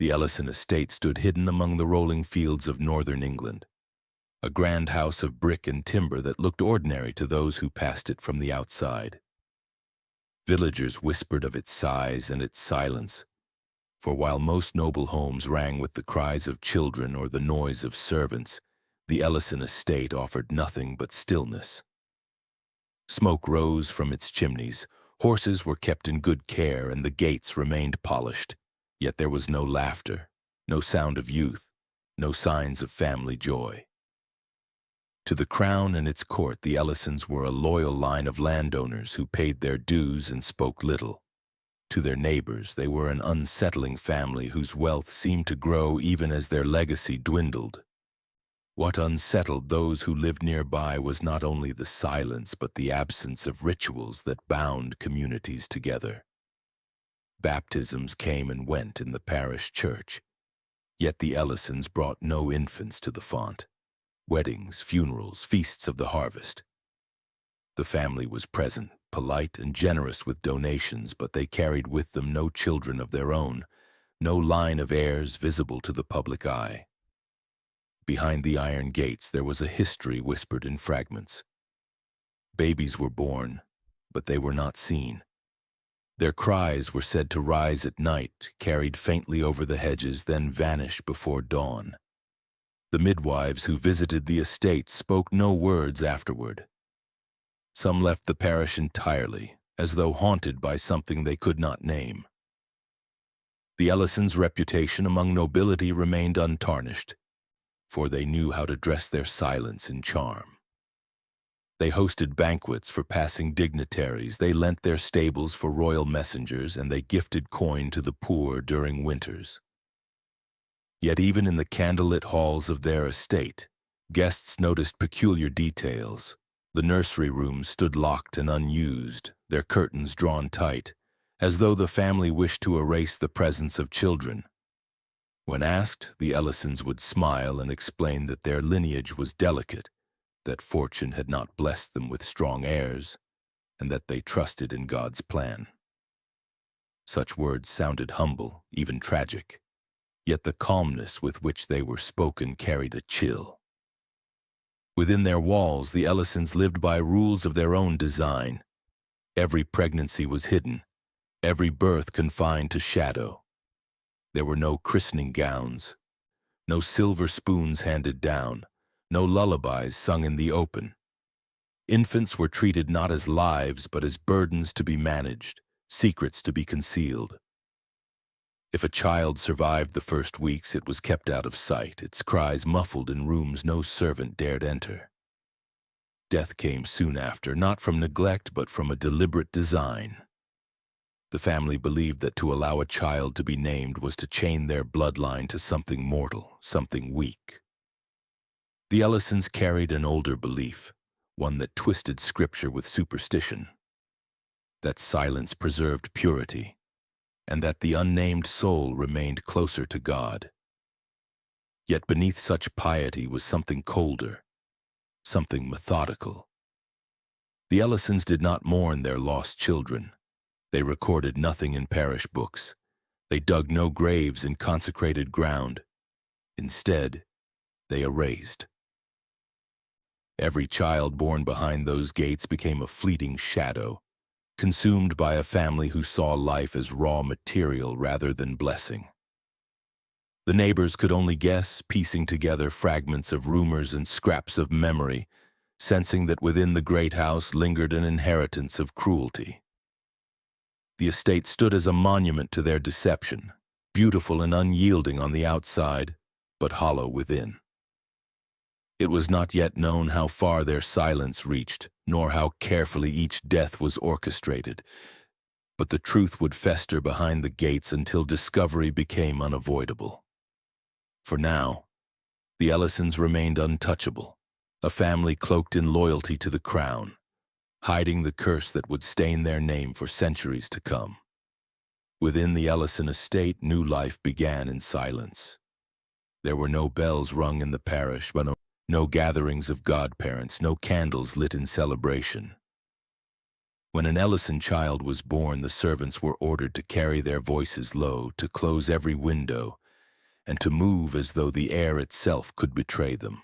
The Ellison estate stood hidden among the rolling fields of northern England, a grand house of brick and timber that looked ordinary to those who passed it from the outside. Villagers whispered of its size and its silence, for while most noble homes rang with the cries of children or the noise of servants, the Ellison estate offered nothing but stillness. Smoke rose from its chimneys, horses were kept in good care, and the gates remained polished. Yet there was no laughter, no sound of youth, no signs of family joy. To the crown and its court, the Ellisons were a loyal line of landowners who paid their dues and spoke little. To their neighbors, they were an unsettling family whose wealth seemed to grow even as their legacy dwindled. What unsettled those who lived nearby was not only the silence but the absence of rituals that bound communities together. Baptisms came and went in the parish church, yet the Ellisons brought no infants to the font. Weddings, funerals, feasts of the harvest. The family was present, polite and generous with donations, but they carried with them no children of their own, no line of heirs visible to the public eye. Behind the iron gates there was a history whispered in fragments. Babies were born, but they were not seen. Their cries were said to rise at night, carried faintly over the hedges, then vanish before dawn. The midwives who visited the estate spoke no words afterward. Some left the parish entirely, as though haunted by something they could not name. The Ellisons' reputation among nobility remained untarnished, for they knew how to dress their silence in charm. They hosted banquets for passing dignitaries, they lent their stables for royal messengers, and they gifted coin to the poor during winters. Yet even in the candlelit halls of their estate, guests noticed peculiar details. The nursery rooms stood locked and unused, their curtains drawn tight, as though the family wished to erase the presence of children. When asked, the Ellisons would smile and explain that their lineage was delicate, that fortune had not blessed them with strong heirs, and that they trusted in God's plan. Such words sounded humble, even tragic, yet the calmness with which they were spoken carried a chill. Within their walls, the Ellisons lived by rules of their own design. Every pregnancy was hidden, every birth confined to shadow. There were no christening gowns, no silver spoons handed down, no lullabies sung in the open. Infants were treated not as lives but as burdens to be managed, secrets to be concealed. If a child survived the first weeks, it was kept out of sight, its cries muffled in rooms no servant dared enter. Death came soon after, not from neglect but from a deliberate design. The family believed that to allow a child to be named was to chain their bloodline to something mortal, something weak. The Ellisons carried an older belief, one that twisted scripture with superstition, that silence preserved purity, and that the unnamed soul remained closer to God. Yet beneath such piety was something colder, something methodical. The Ellisons did not mourn their lost children. They recorded nothing in parish books. They dug no graves in consecrated ground. Instead, they erased. Every child born behind those gates became a fleeting shadow, consumed by a family who saw life as raw material rather than blessing. The neighbors could only guess, piecing together fragments of rumors and scraps of memory, sensing that within the great house lingered an inheritance of cruelty. The estate stood as a monument to their deception, beautiful and unyielding on the outside, but hollow within. It was not yet known how far their silence reached, nor how carefully each death was orchestrated, but the truth would fester behind the gates until discovery became unavoidable. For now, the Ellisons remained untouchable, a family cloaked in loyalty to the crown, hiding the curse that would stain their name for centuries to come. Within the Ellison estate, new life began in silence. There were no bells rung in the parish, but no gatherings of godparents, no candles lit in celebration. When an Ellison child was born, the servants were ordered to carry their voices low, to close every window, and to move as though the air itself could betray them.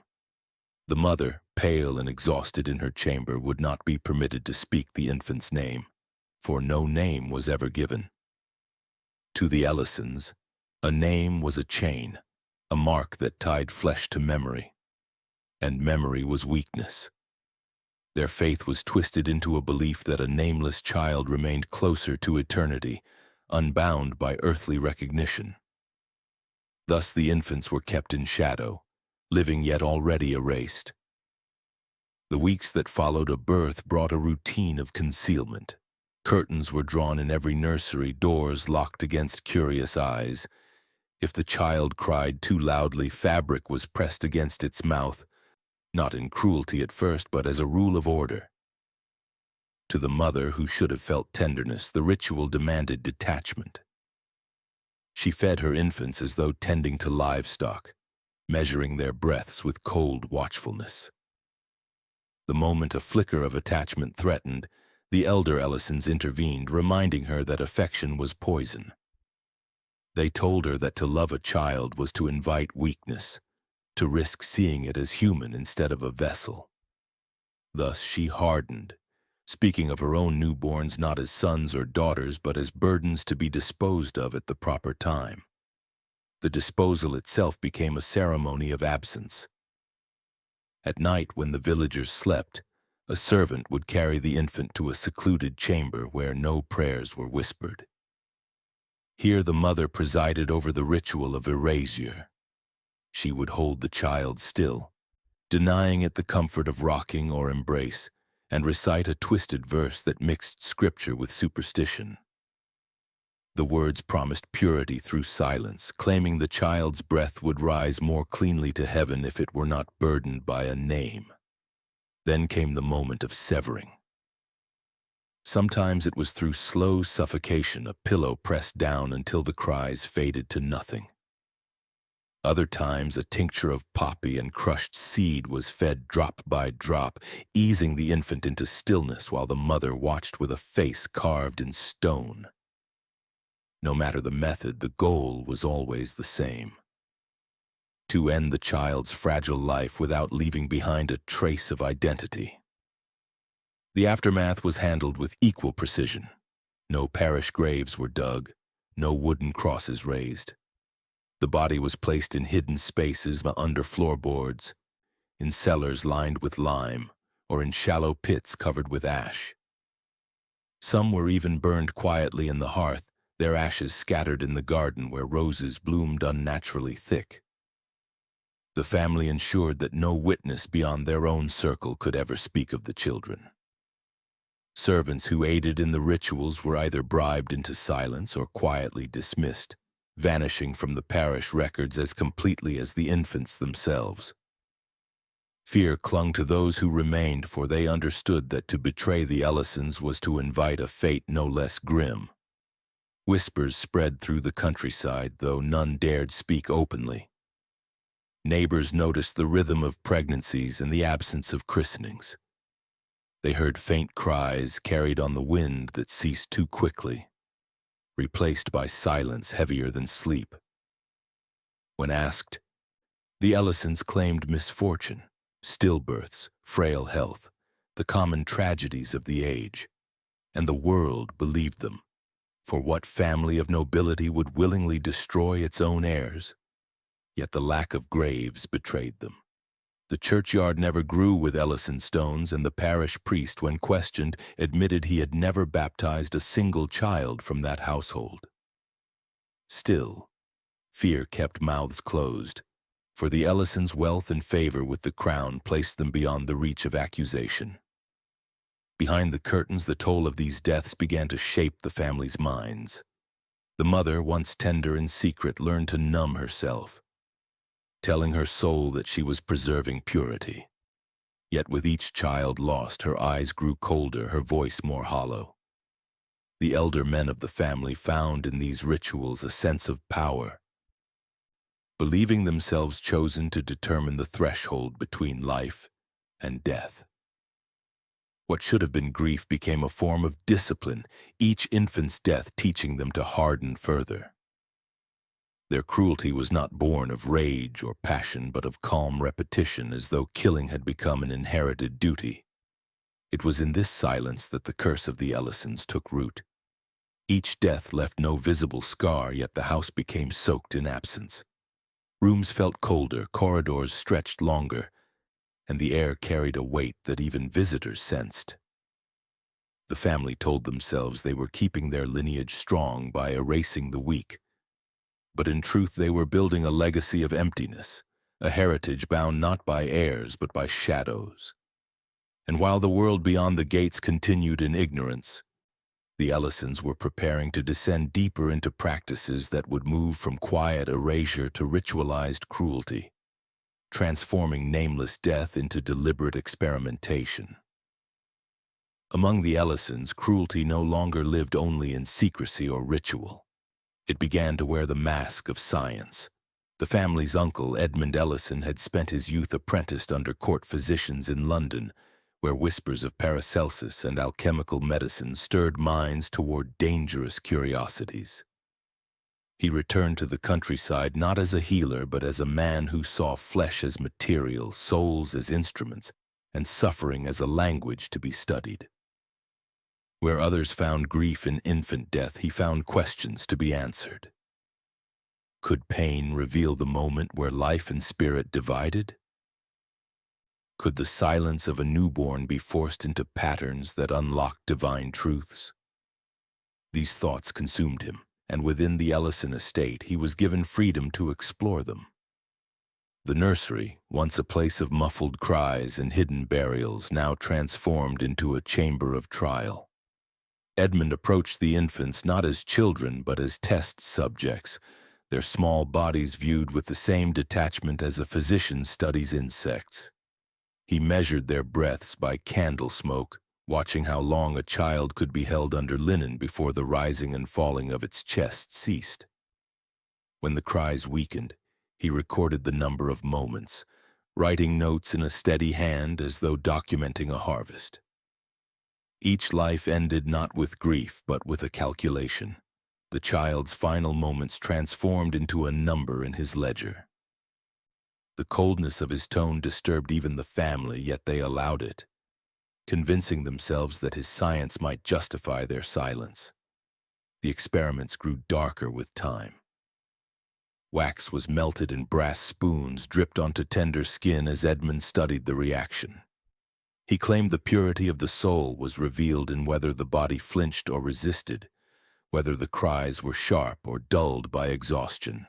The mother, pale and exhausted in her chamber, would not be permitted to speak the infant's name, for no name was ever given. To the Ellisons, a name was a chain, a mark that tied flesh to memory, and memory was weakness. Their faith was twisted into a belief that a nameless child remained closer to eternity, unbound by earthly recognition. Thus the infants were kept in shadow, living yet already erased. The weeks that followed a birth brought a routine of concealment. Curtains were drawn in every nursery, doors locked against curious eyes. If the child cried too loudly, fabric was pressed against its mouth, not in cruelty at first, but as a rule of order. To the mother, who should have felt tenderness, the ritual demanded detachment. She fed her infants as though tending to livestock, measuring their breaths with cold watchfulness. The moment a flicker of attachment threatened, the elder Ellisons intervened, reminding her that affection was poison. They told her that to love a child was to invite weakness, to risk seeing it as human instead of a vessel. Thus she hardened, speaking of her own newborns not as sons or daughters, but as burdens to be disposed of at the proper time. The disposal itself became a ceremony of absence. At night, when the villagers slept, a servant would carry the infant to a secluded chamber where no prayers were whispered. Here the mother presided over the ritual of erasure. She would hold the child still, denying it the comfort of rocking or embrace, and recite a twisted verse that mixed scripture with superstition. The words promised purity through silence, claiming the child's breath would rise more cleanly to heaven if it were not burdened by a name. Then came the moment of severing. Sometimes it was through slow suffocation, a pillow pressed down until the cries faded to nothing. Other times a tincture of poppy and crushed seed was fed drop by drop, easing the infant into stillness while the mother watched with a face carved in stone. No matter the method, the goal was always the same: to end the child's fragile life without leaving behind a trace of identity. The aftermath was handled with equal precision. No parish graves were dug, no wooden crosses raised. The body was placed in hidden spaces under floorboards, in cellars lined with lime, or in shallow pits covered with ash. Some were even burned quietly in the hearth, their ashes scattered in the garden where roses bloomed unnaturally thick. The family ensured that no witness beyond their own circle could ever speak of the children. Servants who aided in the rituals were either bribed into silence or quietly dismissed, vanishing from the parish records as completely as the infants themselves. Fear clung to those who remained, for they understood that to betray the Ellisons was to invite a fate no less grim. Whispers spread through the countryside, though none dared speak openly. Neighbors noticed the rhythm of pregnancies and the absence of christenings. They heard faint cries carried on the wind that ceased too quickly, replaced by silence heavier than sleep. When asked, the Ellisons claimed misfortune, stillbirths, frail health, the common tragedies of the age, and the world believed them. For what family of nobility would willingly destroy its own heirs? Yet the lack of graves betrayed them. The churchyard never grew with Ellison stones, and the parish priest, when questioned, admitted he had never baptized a single child from that household. Still, fear kept mouths closed, for the Ellisons' wealth and favor with the crown placed them beyond the reach of accusation. Behind the curtains, the toll of these deaths began to shape the family's minds. The mother, once tender in secret, learned to numb herself, telling her soul that she was preserving purity. Yet with each child lost, her eyes grew colder, her voice more hollow. The elder men of the family found in these rituals a sense of power, believing themselves chosen to determine the threshold between life and death. What should have been grief became a form of discipline, each infant's death teaching them to harden further. Their cruelty was not born of rage or passion, but of calm repetition, as though killing had become an inherited duty. It was in this silence that the curse of the Ellisons took root. Each death left no visible scar, yet the house became soaked in absence. Rooms felt colder, corridors stretched longer, and the air carried a weight that even visitors sensed. The family told themselves they were keeping their lineage strong by erasing the weak. But in truth they were building a legacy of emptiness, a heritage bound not by heirs but by shadows. And while the world beyond the gates continued in ignorance, the Ellisons were preparing to descend deeper into practices that would move from quiet erasure to ritualized cruelty, transforming nameless death into deliberate experimentation. Among the Ellisons, cruelty no longer lived only in secrecy or ritual. It began to wear the mask of science. The family's uncle, Edmund Ellison, had spent his youth apprenticed under court physicians in London, where whispers of Paracelsus and alchemical medicine stirred minds toward dangerous curiosities. He returned to the countryside not as a healer, but as a man who saw flesh as material, souls as instruments, and suffering as a language to be studied. Where others found grief in infant death, he found questions to be answered. Could pain reveal the moment where life and spirit divided? Could the silence of a newborn be forced into patterns that unlocked divine truths? These thoughts consumed him, and within the Ellison estate he was given freedom to explore them. The nursery, once a place of muffled cries and hidden burials, now transformed into a chamber of trial. Edmund approached the infants not as children but as test subjects, their small bodies viewed with the same detachment as a physician studies insects. He measured their breaths by candle smoke, watching how long a child could be held under linen before the rising and falling of its chest ceased. When the cries weakened, he recorded the number of moments, writing notes in a steady hand as though documenting a harvest. Each life ended not with grief but with a calculation. The child's final moments transformed into a number in his ledger. The coldness of his tone disturbed even the family, yet they allowed it, convincing themselves that his science might justify their silence. The experiments grew darker with time. Wax was melted in brass spoons, dripped onto tender skin as Edmund studied the reaction. He claimed the purity of the soul was revealed in whether the body flinched or resisted, whether the cries were sharp or dulled by exhaustion.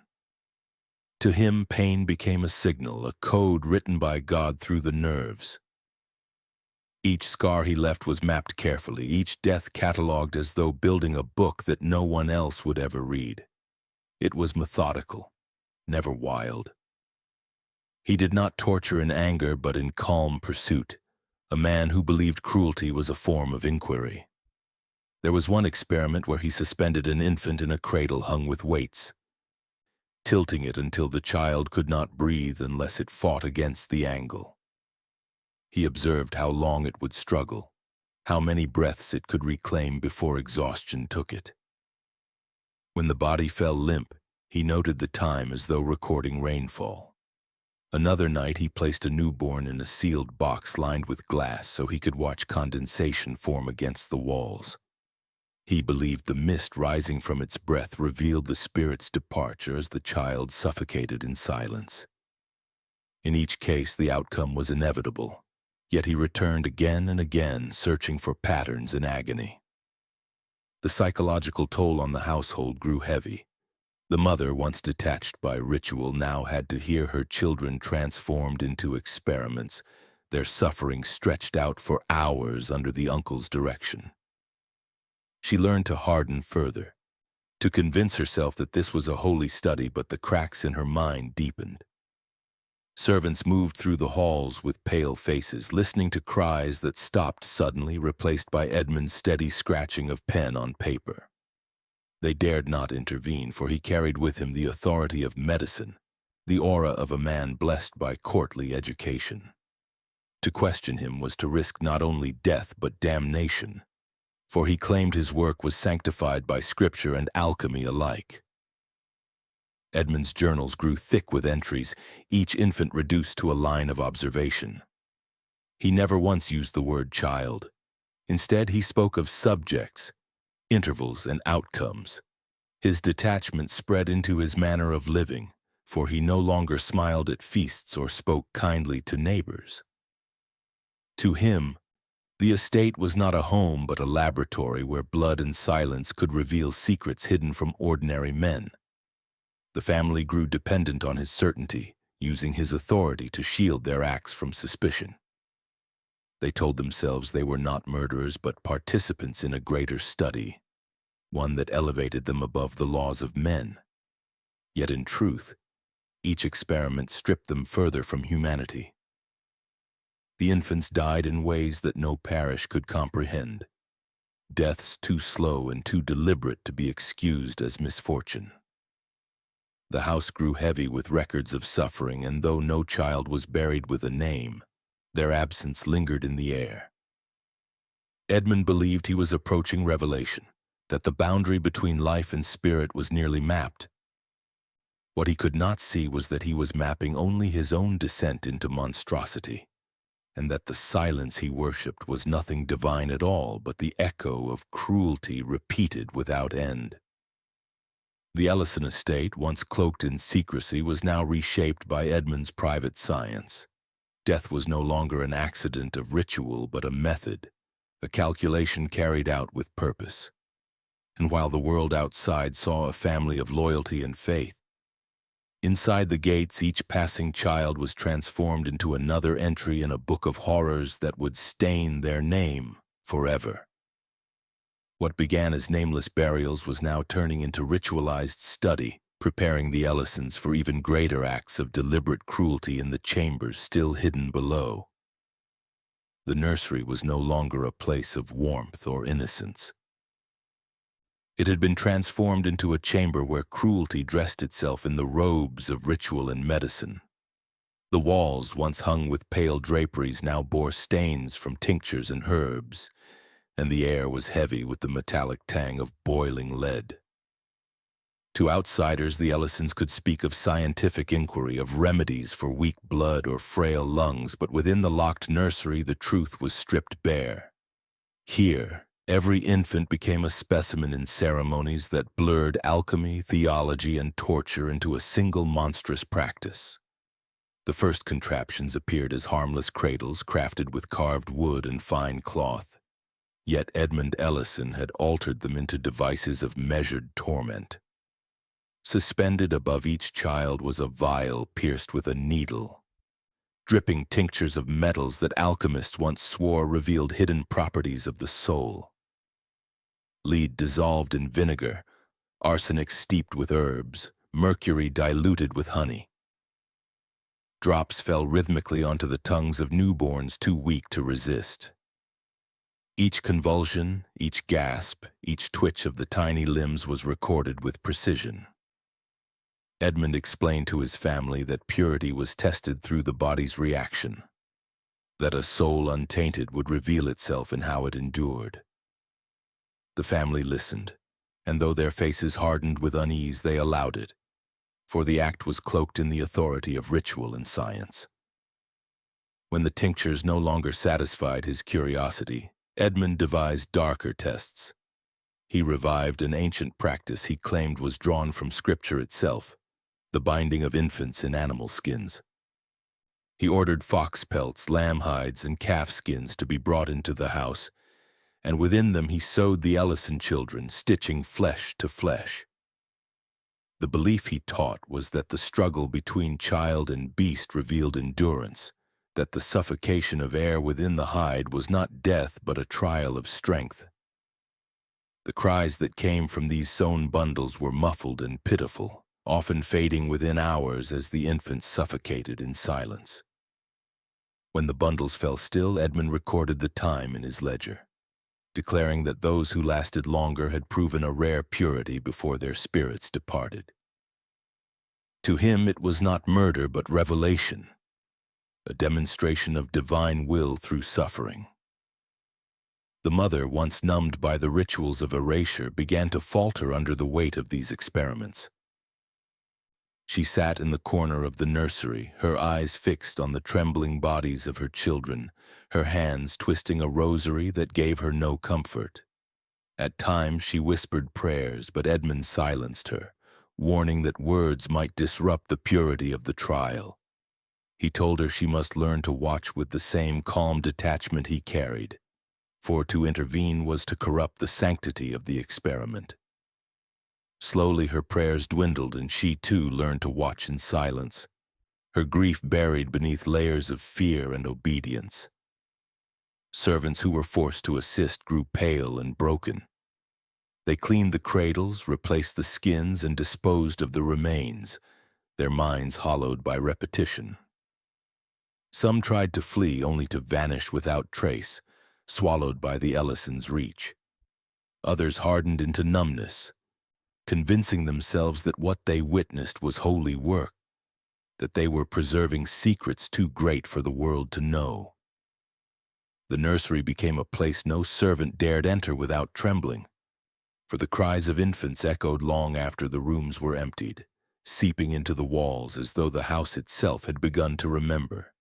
To him, pain became a signal, a code written by God through the nerves. Each scar he left was mapped carefully, each death catalogued as though building a book that no one else would ever read. It was methodical, never wild. He did not torture in anger, but in calm pursuit, a man who believed cruelty was a form of inquiry. There was one experiment where he suspended an infant in a cradle hung with weights, tilting it until the child could not breathe unless it fought against the angle. He observed how long it would struggle, how many breaths it could reclaim before exhaustion took it. When the body fell limp, he noted the time as though recording rainfall. Another night he placed a newborn in a sealed box lined with glass so he could watch condensation form against the walls. He believed the mist rising from its breath revealed the spirit's departure as the child suffocated in silence. In each case, the outcome was inevitable, yet he returned again and again, searching for patterns in agony. The psychological toll on the household grew heavy. The mother, once detached by ritual, now had to hear her children transformed into experiments, their suffering stretched out for hours under the uncle's direction. She learned to harden further, to convince herself that this was a holy study, but the cracks in her mind deepened. Servants moved through the halls with pale faces, listening to cries that stopped suddenly, replaced by Edmund's steady scratching of pen on paper. They dared not intervene, for he carried with him the authority of medicine, the aura of a man blessed by courtly education. To question him was to risk not only death but damnation, for he claimed his work was sanctified by scripture and alchemy alike. Edmund's journals grew thick with entries, each infant reduced to a line of observation. He never once used the word child. Instead, he spoke of subjects, intervals, and outcomes. His detachment spread into his manner of living, for he no longer smiled at feasts or spoke kindly to neighbors. To him, the estate was not a home but a laboratory where blood and silence could reveal secrets hidden from ordinary men. The family grew dependent on his certainty, using his authority to shield their acts from suspicion. They told themselves they were not murderers but participants in a greater study, one that elevated them above the laws of men. Yet in truth, each experiment stripped them further from humanity. The infants died in ways that no parish could comprehend, deaths too slow and too deliberate to be excused as misfortune. The house grew heavy with records of suffering, and though no child was buried with a name, their absence lingered in the air. Edmund believed he was approaching revelation, that the boundary between life and spirit was nearly mapped. What he could not see was that he was mapping only his own descent into monstrosity, and that the silence he worshipped was nothing divine at all but the echo of cruelty repeated without end. The Ellison estate, once cloaked in secrecy, was now reshaped by Edmund's private science. Death was no longer an accident of ritual but a method, a calculation carried out with purpose. And while the world outside saw a family of loyalty and faith, inside the gates each passing child was transformed into another entry in a book of horrors that would stain their name forever. What began as nameless burials was now turning into ritualized study, preparing the Ellisons for even greater acts of deliberate cruelty in the chambers still hidden below. The nursery was no longer a place of warmth or innocence. It had been transformed into a chamber where cruelty dressed itself in the robes of ritual and medicine. The walls, once hung with pale draperies, now bore stains from tinctures and herbs, and the air was heavy with the metallic tang of boiling lead. To outsiders, the Ellisons could speak of scientific inquiry, of remedies for weak blood or frail lungs, but within the locked nursery the truth was stripped bare. Here, every infant became a specimen in ceremonies that blurred alchemy, theology, and torture into a single monstrous practice. The first contraptions appeared as harmless cradles crafted with carved wood and fine cloth. Yet Edmund Ellison had altered them into devices of measured torment. Suspended above each child was a vial pierced with a needle, dripping tinctures of metals that alchemists once swore revealed hidden properties of the soul. Lead dissolved in vinegar, arsenic steeped with herbs, mercury diluted with honey. Drops fell rhythmically onto the tongues of newborns too weak to resist. Each convulsion, each gasp, each twitch of the tiny limbs was recorded with precision. Edmund explained to his family that purity was tested through the body's reaction, that a soul untainted would reveal itself in how it endured. The family listened, and though their faces hardened with unease, they allowed it, for the act was cloaked in the authority of ritual and science. When the tinctures no longer satisfied his curiosity, Edmund devised darker tests. He revived an ancient practice he claimed was drawn from Scripture itself, the binding of infants in animal skins. He ordered fox pelts, lamb hides, and calf skins to be brought into the house, and within them he sewed the Ellison children, stitching flesh to flesh. The belief he taught was that the struggle between child and beast revealed endurance, that the suffocation of air within the hide was not death but a trial of strength. The cries that came from these sewn bundles were muffled and pitiful, often fading within hours as the infants suffocated in silence. When the bundles fell still, Edmund recorded the time in his ledger, declaring that those who lasted longer had proven a rare purity before their spirits departed. To him it was not murder but revelation, a demonstration of divine will through suffering. The mother, once numbed by the rituals of erasure, began to falter under the weight of these experiments. She sat in the corner of the nursery, her eyes fixed on the trembling bodies of her children, her hands twisting a rosary that gave her no comfort. At times she whispered prayers, but Edmund silenced her, warning that words might disrupt the purity of the trial. He told her she must learn to watch with the same calm detachment he carried, for to intervene was to corrupt the sanctity of the experiment. Slowly her prayers dwindled, and she too learned to watch in silence, her grief buried beneath layers of fear and obedience. Servants who were forced to assist grew pale and broken. They cleaned the cradles, replaced the skins, and disposed of the remains, their minds hollowed by repetition. Some tried to flee only to vanish without trace, swallowed by the Ellisons' reach. Others hardened into numbness, convincing themselves that what they witnessed was holy work, that they were preserving secrets too great for the world to know. The nursery became a place no servant dared enter without trembling, for the cries of infants echoed long after the rooms were emptied, seeping into the walls as though the house itself had begun to remember.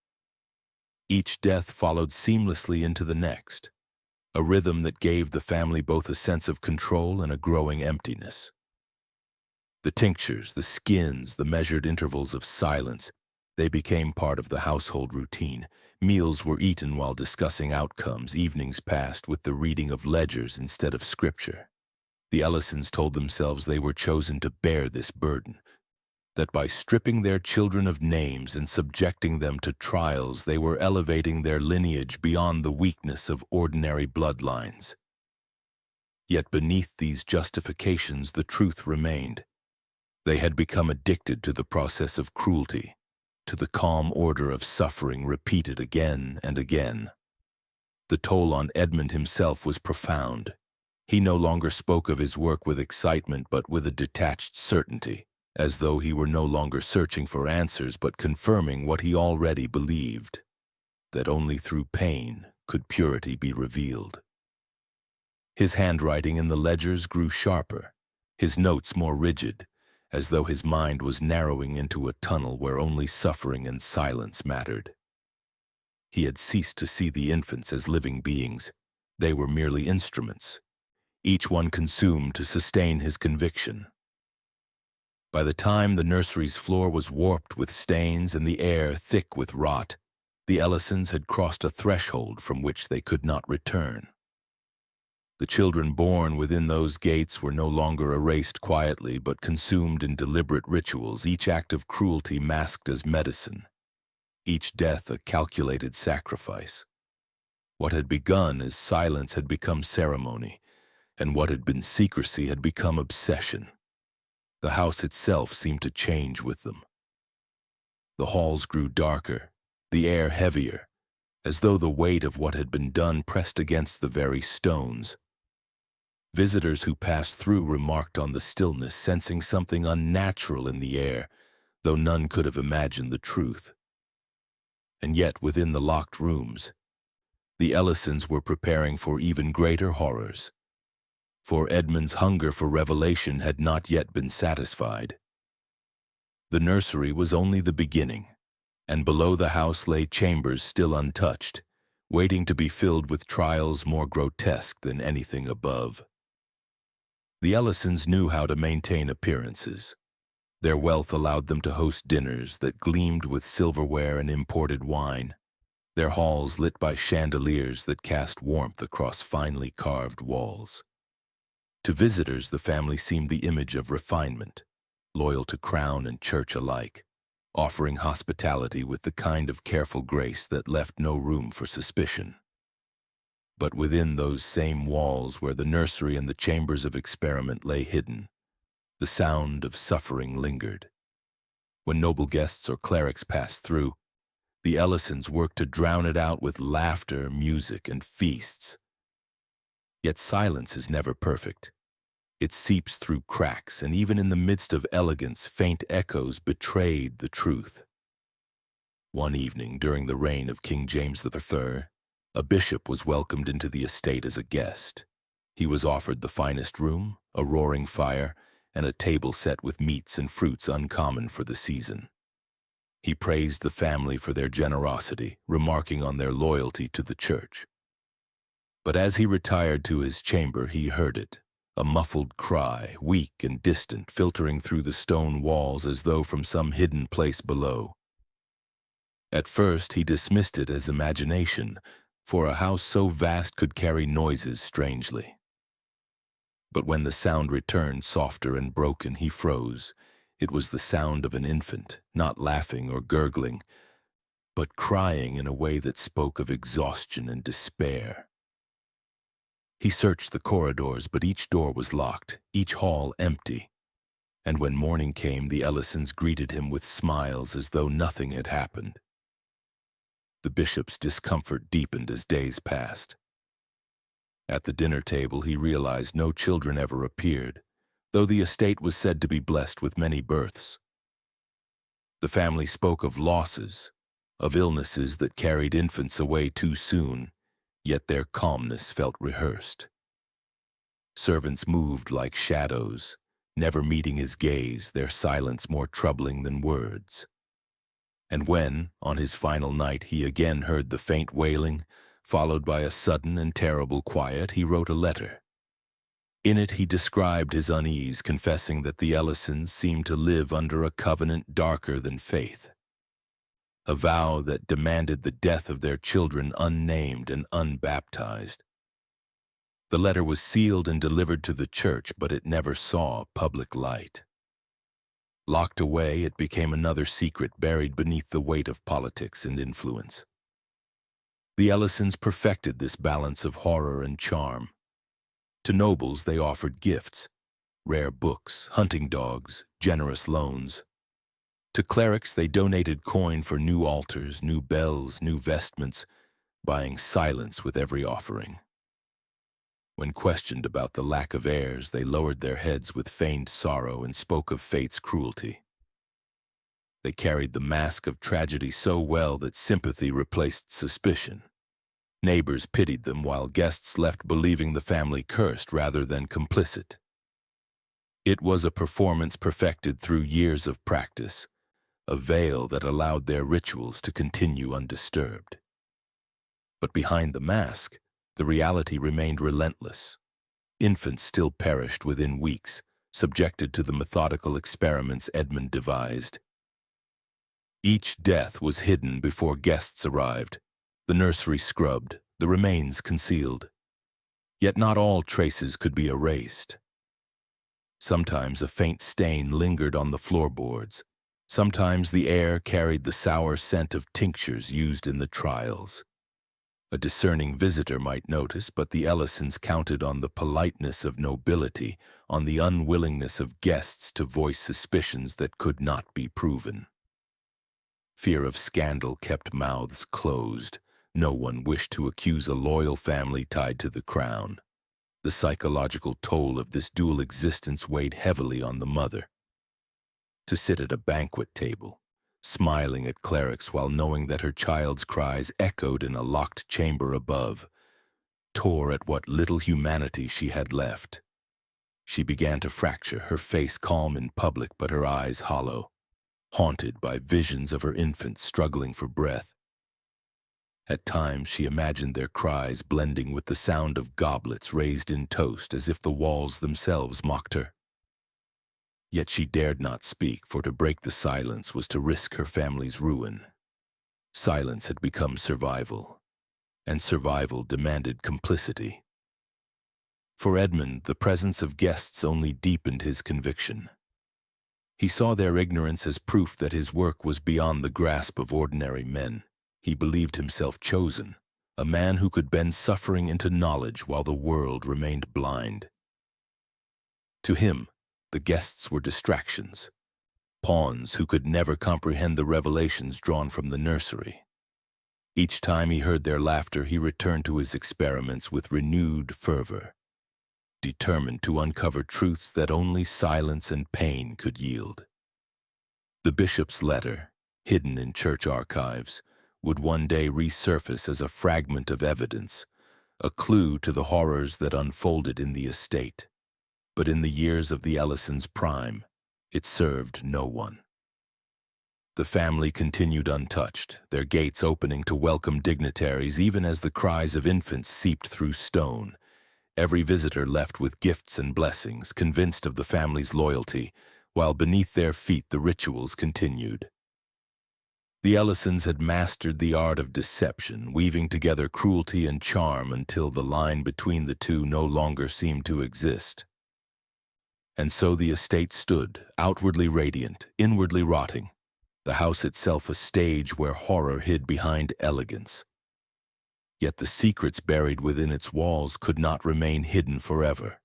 Each death followed seamlessly into the next, a rhythm that gave the family both a sense of control and a growing emptiness. The tinctures, the skins, the measured intervals of silence, they became part of the household routine. Meals were eaten while discussing outcomes, evenings passed with the reading of ledgers instead of scripture. The Ellisons told themselves they were chosen to bear this burden, that by stripping their children of names and subjecting them to trials, they were elevating their lineage beyond the weakness of ordinary bloodlines. Yet beneath these justifications, the truth remained. They had become addicted to the process of cruelty, to the calm order of suffering repeated again and again. The toll on Edmund himself was profound. He no longer spoke of his work with excitement, but with a detached certainty, as though he were no longer searching for answers but confirming what he already believed, that only through pain could purity be revealed. His handwriting in the ledgers grew sharper, his notes more rigid, as though his mind was narrowing into a tunnel where only suffering and silence mattered. He had ceased to see the infants as living beings. They were merely instruments, each one consumed to sustain his conviction. By the time the nursery's floor was warped with stains and the air thick with rot, the Ellisons had crossed a threshold from which they could not return. The children born within those gates were no longer erased quietly but consumed in deliberate rituals, each act of cruelty masked as medicine, each death a calculated sacrifice. What had begun as silence had become ceremony, and what had been secrecy had become obsession. The house itself seemed to change with them. The halls grew darker, the air heavier, as though the weight of what had been done pressed against the very stones. Visitors who passed through remarked on the stillness, sensing something unnatural in the air, though none could have imagined the truth. And yet, within the locked rooms, the Ellisons were preparing for even greater horrors. For Edmund's hunger for revelation had not yet been satisfied. The nursery was only the beginning, and below the house lay chambers still untouched, waiting to be filled with trials more grotesque than anything above. The Ellisons knew how to maintain appearances. Their wealth allowed them to host dinners that gleamed with silverware and imported wine, their halls lit by chandeliers that cast warmth across finely carved walls. To visitors, the family seemed the image of refinement, loyal to crown and church alike, offering hospitality with the kind of careful grace that left no room for suspicion. But within those same walls where the nursery and the chambers of experiment lay hidden, the sound of suffering lingered. When noble guests or clerics passed through, the Ellisons worked to drown it out with laughter, music, and feasts. Yet silence is never perfect. It seeps through cracks, and even in the midst of elegance, faint echoes betrayed the truth. One evening, during the reign of King James III, a bishop was welcomed into the estate as a guest. He was offered the finest room, a roaring fire, and a table set with meats and fruits uncommon for the season. He praised the family for their generosity, remarking on their loyalty to the church. But as he retired to his chamber, he heard it, a muffled cry, weak and distant, filtering through the stone walls as though from some hidden place below. At first he dismissed it as imagination, for a house so vast could carry noises strangely. But when the sound returned softer and broken, he froze. It was the sound of an infant, not laughing or gurgling, but crying in a way that spoke of exhaustion and despair. He searched the corridors, but each door was locked, each hall empty. And when morning came, the Ellisons greeted him with smiles as though nothing had happened. The bishop's discomfort deepened as days passed. At the dinner table, he realized no children ever appeared, though the estate was said to be blessed with many births. The family spoke of losses, of illnesses that carried infants away too soon, yet their calmness felt rehearsed. Servants moved like shadows, never meeting his gaze, their silence more troubling than words. And when, on his final night, he again heard the faint wailing, followed by a sudden and terrible quiet, he wrote a letter. In it he described his unease, confessing that the Ellisons seemed to live under a covenant darker than faith, a vow that demanded the death of their children unnamed and unbaptized. The letter was sealed and delivered to the church, but it never saw public light. Locked away, it became another secret buried beneath the weight of politics and influence. The Ellisons perfected this balance of horror and charm. To nobles they offered gifts, rare books, hunting dogs, generous loans. To clerics they donated coin for new altars, new bells, new vestments, buying silence with every offering. When questioned about the lack of heirs, they lowered their heads with feigned sorrow and spoke of fate's cruelty. They carried the mask of tragedy so well that sympathy replaced suspicion. Neighbors pitied them, while guests left believing the family cursed rather than complicit. It was a performance perfected through years of practice, a veil that allowed their rituals to continue undisturbed. But behind the mask, the reality remained relentless. Infants still perished within weeks, subjected to the methodical experiments Edmund devised. Each death was hidden before guests arrived, the nursery scrubbed, the remains concealed. Yet not all traces could be erased. Sometimes a faint stain lingered on the floorboards. Sometimes the air carried the sour scent of tinctures used in the trials. A discerning visitor might notice, but the Ellisons counted on the politeness of nobility, on the unwillingness of guests to voice suspicions that could not be proven. Fear of scandal kept mouths closed. No one wished to accuse a loyal family tied to the crown. The psychological toll of this dual existence weighed heavily on the mother. To sit at a banquet table, smiling at clerics while knowing that her child's cries echoed in a locked chamber above, tore at what little humanity she had left. She began to fracture, her face calm in public but her eyes hollow, haunted by visions of her infant struggling for breath. At times she imagined their cries blending with the sound of goblets raised in toast, as if the walls themselves mocked her. Yet she dared not speak, for to break the silence was to risk her family's ruin. Silence had become survival, and survival demanded complicity. For Edmund, the presence of guests only deepened his conviction. He saw their ignorance as proof that his work was beyond the grasp of ordinary men. He believed himself chosen, a man who could bend suffering into knowledge while the world remained blind. To him, the guests were distractions, pawns who could never comprehend the revelations drawn from the nursery. Each time he heard their laughter, he returned to his experiments with renewed fervor, determined to uncover truths that only silence and pain could yield. The bishop's letter, hidden in church archives, would one day resurface as a fragment of evidence, a clue to the horrors that unfolded in the estate. but in the years of the Ellisons' prime, it served no one. The family continued untouched, their gates opening to welcome dignitaries even as the cries of infants seeped through stone. Every visitor left with gifts and blessings, convinced of the family's loyalty, while beneath their feet the rituals continued. The Ellisons had mastered the art of deception, weaving together cruelty and charm until the line between the two no longer seemed to exist. And so the estate stood, outwardly radiant, inwardly rotting, the house itself a stage where horror hid behind elegance. Yet the secrets buried within its walls could not remain hidden forever.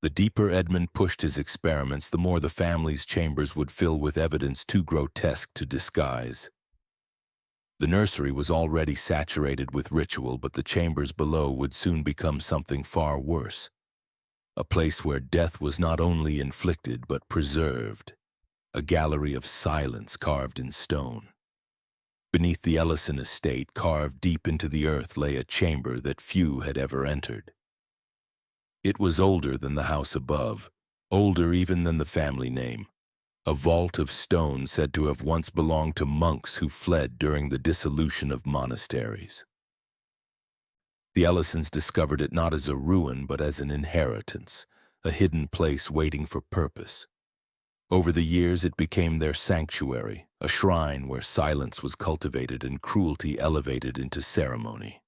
The deeper Edmund pushed his experiments, the more the family's chambers would fill with evidence too grotesque to disguise. The nursery was already saturated with ritual, but the chambers below would soon become something far worse. A place where death was not only inflicted but preserved. A gallery of silence carved in stone. Beneath the Ellison estate, carved deep into the earth, lay a chamber that few had ever entered. It was older than the house above, older even than the family name. A vault of stone said to have once belonged to monks who fled during the dissolution of monasteries. The Ellisons discovered it not as a ruin but as an inheritance, a hidden place waiting for purpose. Over the years it became their sanctuary, a shrine where silence was cultivated and cruelty elevated into ceremony.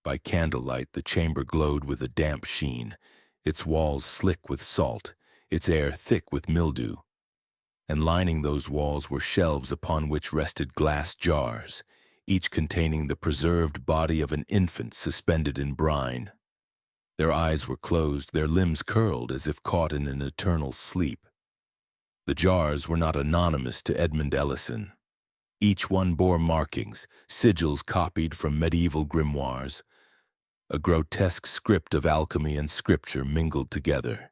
By candlelight the chamber glowed with a damp sheen, its walls slick with salt, its air thick with mildew. And lining those walls were shelves upon which rested glass jars, each containing the preserved body of an infant suspended in brine. Their eyes were closed, their limbs curled as if caught in an eternal sleep. The jars were not anonymous to Edmund Ellison. Each one bore markings, sigils copied from medieval grimoires, a grotesque script of alchemy and scripture mingled together.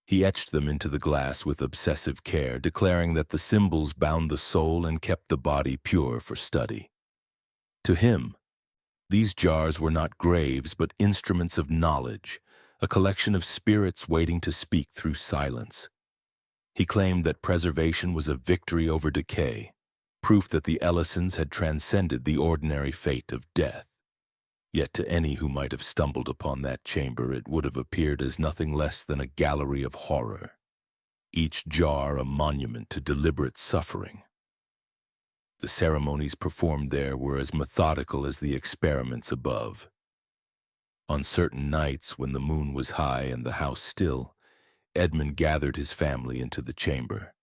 He etched them into the glass with obsessive care, declaring that the symbols bound the soul and kept the body pure for study. To him, these jars were not graves but instruments of knowledge, a collection of spirits waiting to speak through silence. He claimed that preservation was a victory over decay, proof that the Ellisons had transcended the ordinary fate of death. Yet to any who might have stumbled upon that chamber, it would have appeared as nothing less than a gallery of horror, each jar a monument to deliberate suffering. The ceremonies performed there were as methodical as the experiments above. On certain nights, when the moon was high and the house still, Edmund gathered his family into the chamber.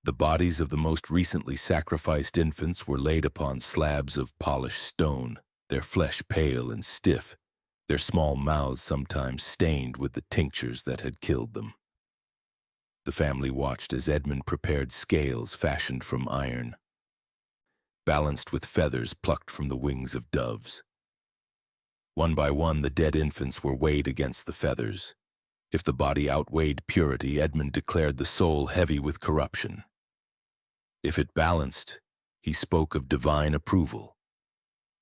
The bodies of the most recently sacrificed infants were laid upon slabs of polished stone, their flesh pale and stiff, their small mouths sometimes stained with the tinctures that had killed them. The family watched as Edmund prepared scales fashioned from iron, balanced with feathers plucked from the wings of doves. One by one, the dead infants were weighed against the feathers. If the body outweighed purity, Edmund declared the soul heavy with corruption. If it balanced, he spoke of divine approval.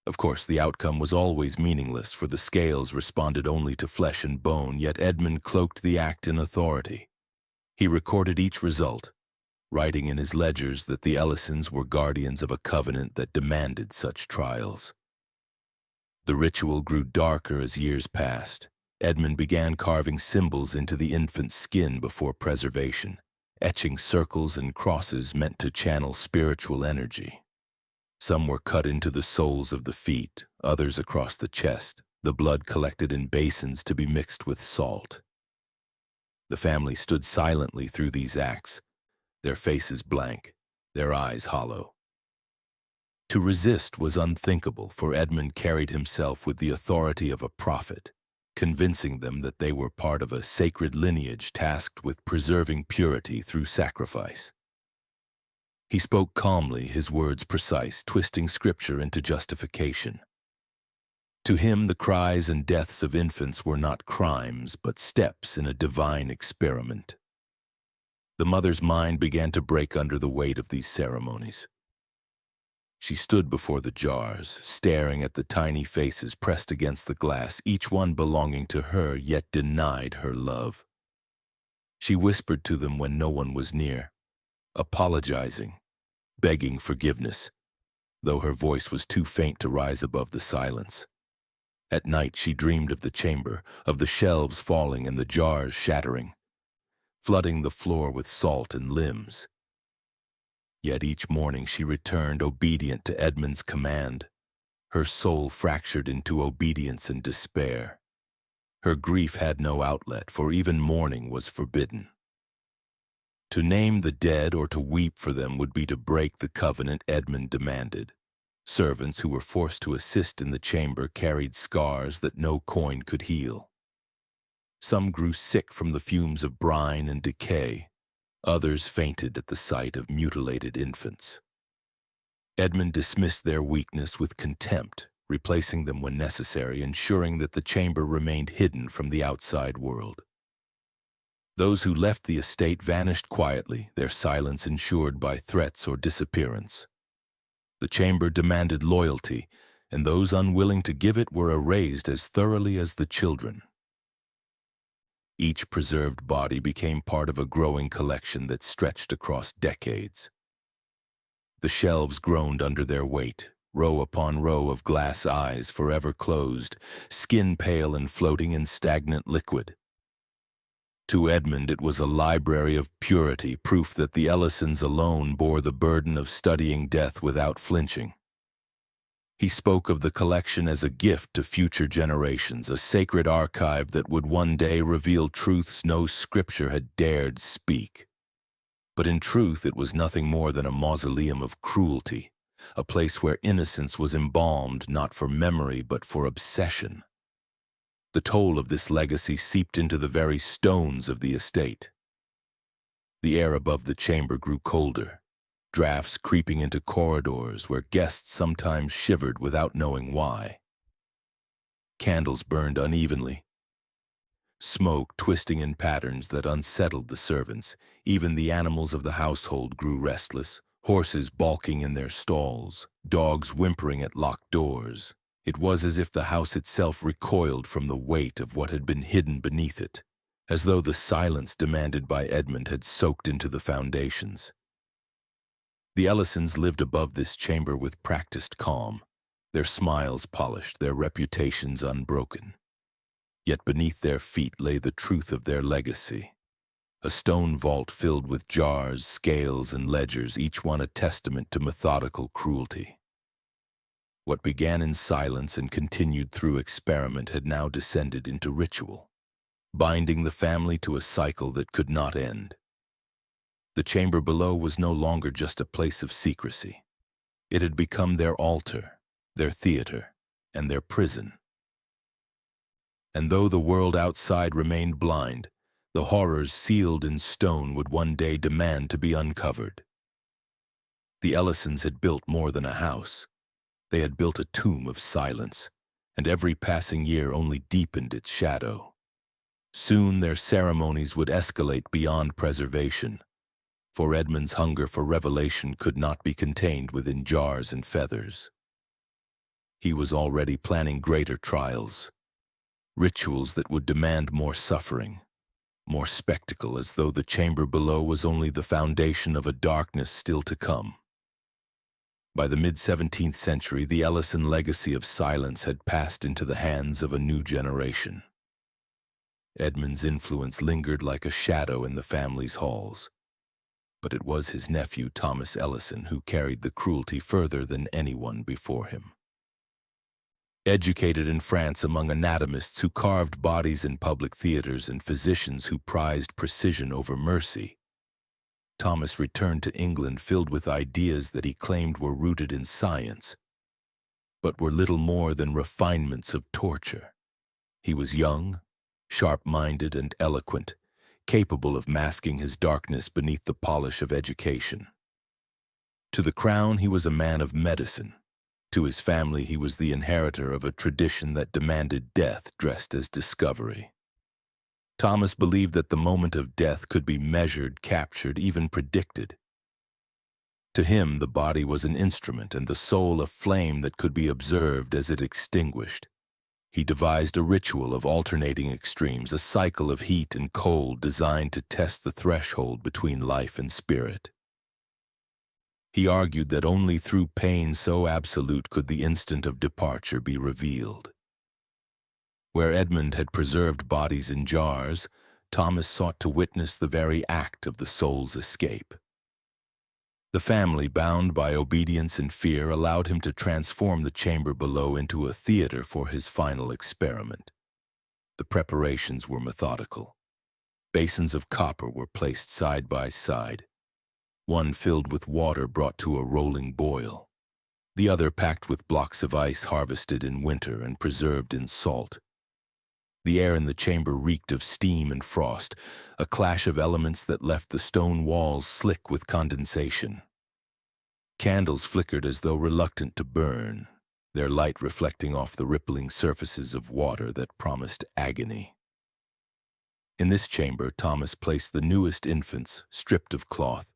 Of course, the outcome was always meaningless, for the scales responded only to flesh and bone, yet Edmund cloaked the act in authority. He recorded each result, writing in his ledgers that the Ellisons were guardians of a covenant that demanded such trials. The ritual grew darker as years passed. Edmund began carving symbols into the infant's skin before preservation, etching circles and crosses meant to channel spiritual energy. Some were cut into the soles of the feet, others across the chest, the blood collected in basins to be mixed with salt. The family stood silently through these acts, their faces blank, their eyes hollow. To resist was unthinkable, for Edmund carried himself with the authority of a prophet, convincing them that they were part of a sacred lineage tasked with preserving purity through sacrifice. He spoke calmly, his words precise, twisting scripture into justification. To him, the cries and deaths of infants were not crimes, but steps in a divine experiment. The mother's mind began to break under the weight of these ceremonies. She stood before the jars, staring at the tiny faces pressed against the glass, each one belonging to her, yet denied her love. She whispered to them when no one was near, apologizing, begging forgiveness, though her voice was too faint to rise above the silence. At night she dreamed of the chamber, of the shelves falling and the jars shattering, flooding the floor with salt and limbs. Yet each morning she returned obedient to Edmund's command, her soul fractured into obedience and despair. Her grief had no outlet, for even mourning was forbidden. To name the dead or to weep for them would be to break the covenant Edmund demanded. Servants who were forced to assist in the chamber carried scars that no coin could heal. Some grew sick from the fumes of brine and decay. Others fainted at the sight of mutilated infants. Edmund dismissed their weakness with contempt, replacing them when necessary, ensuring that the chamber remained hidden from the outside world. Those who left the estate vanished quietly, their silence ensured by threats or disappearance. The chamber demanded loyalty, and those unwilling to give it were erased as thoroughly as the children. Each preserved body became part of a growing collection that stretched across decades. The shelves groaned under their weight, row upon row of glass eyes forever closed, skin pale and floating in stagnant liquid. To Edmund it was a library of purity, proof that the Ellisons alone bore the burden of studying death without flinching. He spoke of the collection as a gift to future generations, a sacred archive that would one day reveal truths no scripture had dared speak. But in truth it was nothing more than a mausoleum of cruelty, a place where innocence was embalmed not for memory but for obsession. The toll of this legacy seeped into the very stones of the estate. The air above the chamber grew colder, drafts creeping into corridors where guests sometimes shivered without knowing why. Candles burned unevenly, smoke twisting in patterns that unsettled the servants. Even the animals of the household grew restless, horses balking in their stalls, dogs whimpering at locked doors. It was as if the house itself recoiled from the weight of what had been hidden beneath it, as though the silence demanded by Edmund had soaked into the foundations. The Ellisons lived above this chamber with practiced calm, their smiles polished, their reputations unbroken. Yet beneath their feet lay the truth of their legacy. A stone vault filled with jars, scales, and ledgers, each one a testament to methodical cruelty. What began in silence and continued through experiment had now descended into ritual, binding the family to a cycle that could not end. The chamber below was no longer just a place of secrecy. It had become their altar, their theater, and their prison. And though the world outside remained blind, the horrors sealed in stone would one day demand to be uncovered. The Ellisons had built more than a house. They had built a tomb of silence, and every passing year only deepened its shadow. Soon their ceremonies would escalate beyond preservation, for Edmund's hunger for revelation could not be contained within jars and feathers. He was already planning greater trials, rituals that would demand more suffering, more spectacle, as though the chamber below was only the foundation of a darkness still to come. By the mid-17th century, the Ellison legacy of silence had passed into the hands of a new generation. Edmund's influence lingered like a shadow in the family's halls, but it was his nephew Thomas Ellison who carried the cruelty further than anyone before him. Educated in France among anatomists who carved bodies in public theaters and physicians who prized precision over mercy, Thomas returned to England filled with ideas that he claimed were rooted in science, but were little more than refinements of torture. He was young, sharp-minded, and eloquent, capable of masking his darkness beneath the polish of education. To the crown, he was a man of medicine. To his family, he was the inheritor of a tradition that demanded death dressed as discovery. Thomas believed that the moment of death could be measured, captured, even predicted. To him, the body was an instrument and the soul a flame that could be observed as it extinguished. He devised a ritual of alternating extremes, a cycle of heat and cold designed to test the threshold between life and spirit. He argued that only through pain so absolute could the instant of departure be revealed. Where Edmund had preserved bodies in jars, Thomas sought to witness the very act of the soul's escape. The family, bound by obedience and fear, allowed him to transform the chamber below into a theater for his final experiment. The preparations were methodical. Basins of copper were placed side by side, one filled with water brought to a rolling boil, the other packed with blocks of ice harvested in winter and preserved in salt. The air in the chamber reeked of steam and frost, a clash of elements that left the stone walls slick with condensation. Candles flickered as though reluctant to burn, their light reflecting off the rippling surfaces of water that promised agony. In this chamber, Thomas placed the newest infants, stripped of cloth,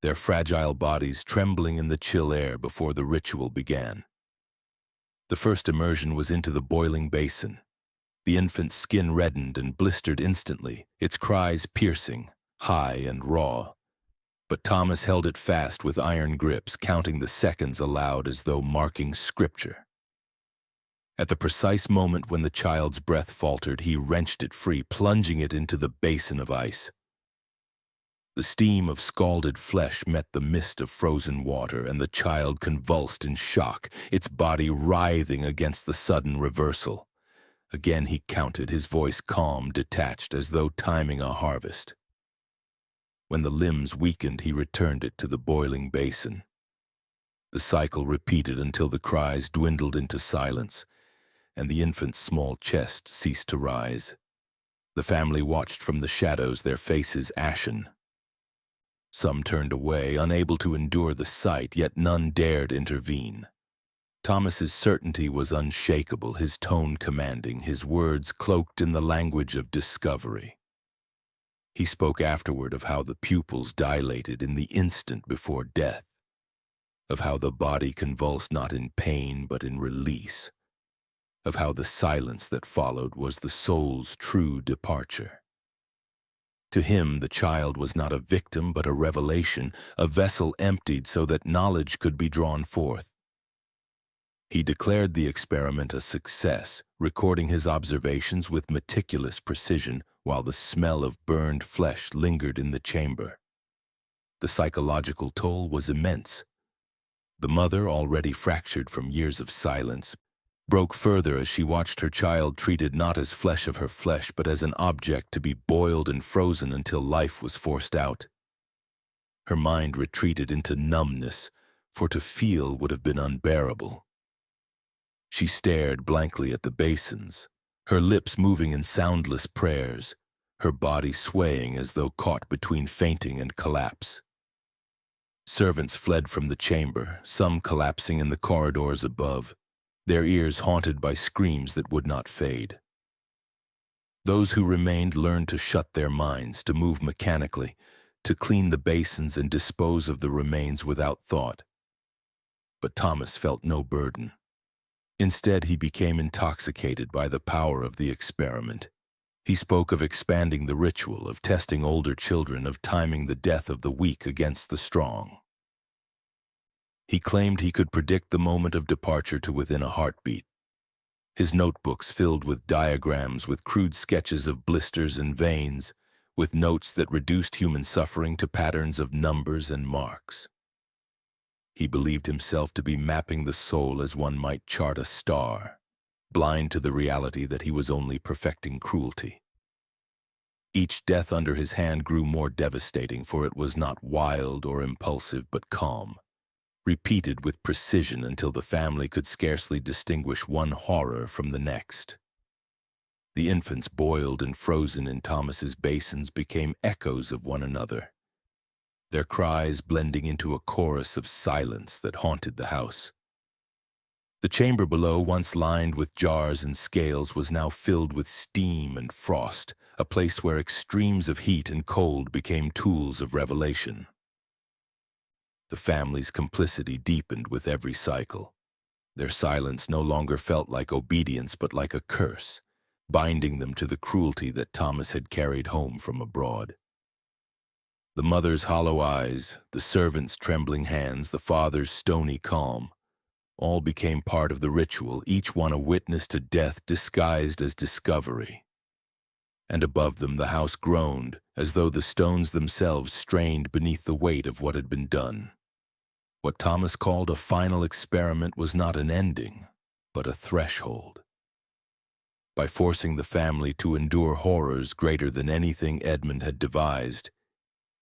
their fragile bodies trembling in the chill air before the ritual began. The first immersion was into the boiling basin. The infant's skin reddened and blistered instantly, its cries piercing, high and raw. But Thomas held it fast with iron grips, counting the seconds aloud as though marking scripture. At the precise moment when the child's breath faltered, he wrenched it free, plunging it into the basin of ice. The steam of scalded flesh met the mist of frozen water, and the child convulsed in shock, its body writhing against the sudden reversal. Again he counted, his voice calm, detached, as though timing a harvest. When the limbs weakened, he returned it to the boiling basin. The cycle repeated until the cries dwindled into silence, and the infant's small chest ceased to rise. The family watched from the shadows, their faces ashen. Some turned away, unable to endure the sight, yet none dared intervene. Thomas's certainty was unshakable, his tone commanding, his words cloaked in the language of discovery. He spoke afterward of how the pupils dilated in the instant before death, of how the body convulsed not in pain but in release, of how the silence that followed was the soul's true departure. To him, the child was not a victim but a revelation, a vessel emptied so that knowledge could be drawn forth. He declared the experiment a success, recording his observations with meticulous precision while the smell of burned flesh lingered in the chamber. The psychological toll was immense. The mother, already fractured from years of silence, broke further as she watched her child treated not as flesh of her flesh but as an object to be boiled and frozen until life was forced out. Her mind retreated into numbness, for to feel would have been unbearable. She stared blankly at the basins, her lips moving in soundless prayers, her body swaying as though caught between fainting and collapse. Servants fled from the chamber, some collapsing in the corridors above, their ears haunted by screams that would not fade. Those who remained learned to shut their minds, to move mechanically, to clean the basins and dispose of the remains without thought. But Thomas felt no burden. Instead, he became intoxicated by the power of the experiment. He spoke of expanding the ritual, of testing older children, of timing the death of the weak against the strong. He claimed he could predict the moment of departure to within a heartbeat. His notebooks filled with diagrams, with crude sketches of blisters and veins, with notes that reduced human suffering to patterns of numbers and marks. He believed himself to be mapping the soul as one might chart a star, blind to the reality that he was only perfecting cruelty. Each death under his hand grew more devastating, for it was not wild or impulsive but calm, repeated with precision until the family could scarcely distinguish one horror from the next. The infants boiled and frozen in Thomas's basins became echoes of one another, their cries blending into a chorus of silence that haunted the house. The chamber below, once lined with jars and scales, was now filled with steam and frost, a place where extremes of heat and cold became tools of revelation. The family's complicity deepened with every cycle. Their silence no longer felt like obedience but like a curse, binding them to the cruelty that Thomas had carried home from abroad. The mother's hollow eyes, the servant's trembling hands, the father's stony calm, all became part of the ritual, each one a witness to death disguised as discovery. And above them the house groaned, as though the stones themselves strained beneath the weight of what had been done. What Thomas called a final experiment was not an ending, but a threshold. By forcing the family to endure horrors greater than anything Edmund had devised,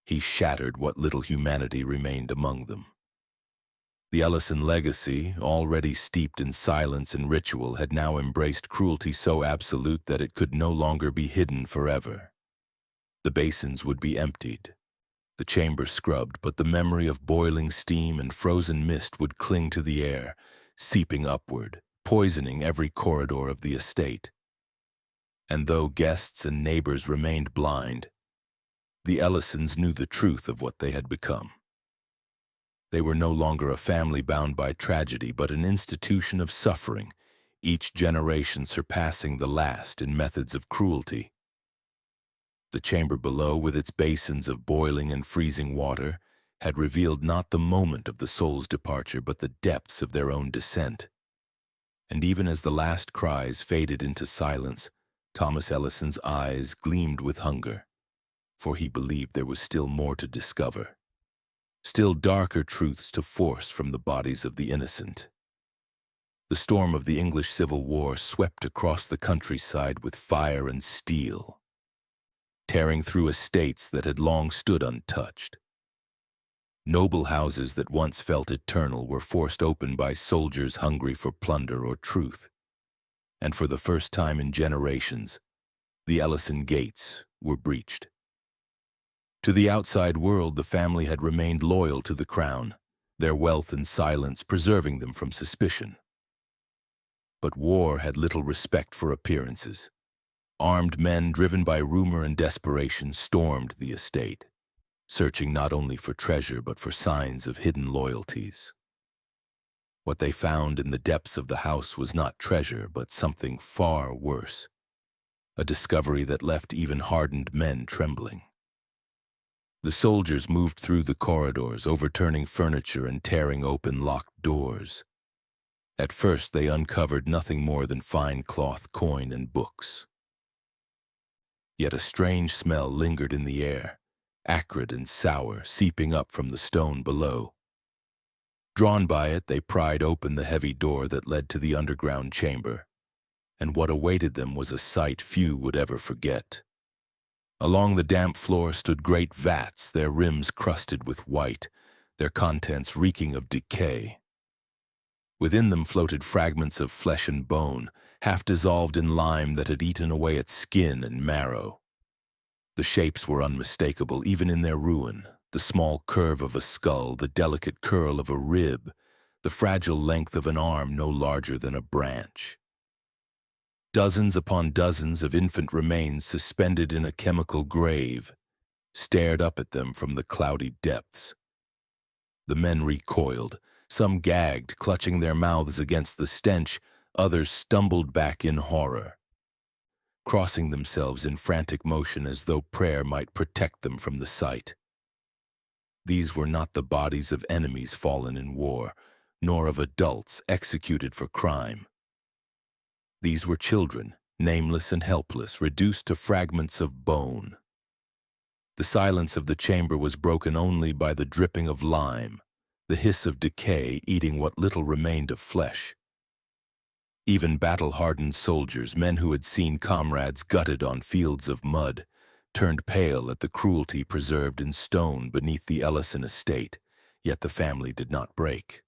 he shattered what little humanity remained among them. The Ellison legacy, already steeped in silence and ritual, had now embraced cruelty so absolute that it could no longer be hidden forever. The basins would be emptied, the chamber scrubbed, but the memory of boiling steam and frozen mist would cling to the air, seeping upward, poisoning every corridor of the estate. And though guests and neighbors remained blind, the Ellisons knew the truth of what they had become. They were no longer a family bound by tragedy, but an institution of suffering, each generation surpassing the last in methods of cruelty. The chamber below, with its basins of boiling and freezing water, had revealed not the moment of the soul's departure, but the depths of their own descent. And even as the last cries faded into silence, Thomas Ellison's eyes gleamed with hunger, for he believed there was still more to discover, still darker truths to force from the bodies of the innocent. The storm of the English Civil War swept across the countryside with fire and steel, tearing through estates that had long stood untouched. Noble houses that once felt eternal were forced open by soldiers hungry for plunder or truth. And for the first time in generations, the Ellison gates were breached. To the outside world, the family had remained loyal to the crown, their wealth and silence preserving them from suspicion. But war had little respect for appearances. Armed men, driven by rumor and desperation, stormed the estate, searching not only for treasure but for signs of hidden loyalties. What they found in the depths of the house was not treasure, but something far worse, a discovery that left even hardened men trembling. The soldiers moved through the corridors, overturning furniture and tearing open locked doors. At first, they uncovered nothing more than fine cloth, coin, and books. Yet a strange smell lingered in the air, acrid and sour, seeping up from the stone below. Drawn by it, they pried open the heavy door that led to the underground chamber, and what awaited them was a sight few would ever forget. Along the damp floor stood great vats, their rims crusted with white, their contents reeking of decay. Within them floated fragments of flesh and bone, half dissolved in lime that had eaten away at skin and marrow. The shapes were unmistakable even in their ruin, the small curve of a skull, the delicate curl of a rib, the fragile length of an arm no larger than a branch. Dozens upon dozens of infant remains suspended in a chemical grave stared up at them from the cloudy depths. The men recoiled, some gagged, clutching their mouths against the stench, others stumbled back in horror, crossing themselves in frantic motion as though prayer might protect them from the sight. These were not the bodies of enemies fallen in war, nor of adults executed for crime. These were children, nameless and helpless, reduced to fragments of bone. The silence of the chamber was broken only by the dripping of lime, the hiss of decay eating what little remained of flesh. Even battle-hardened soldiers, men who had seen comrades gutted on fields of mud, turned pale at the cruelty preserved in stone beneath the Ellison estate, yet the family did not break.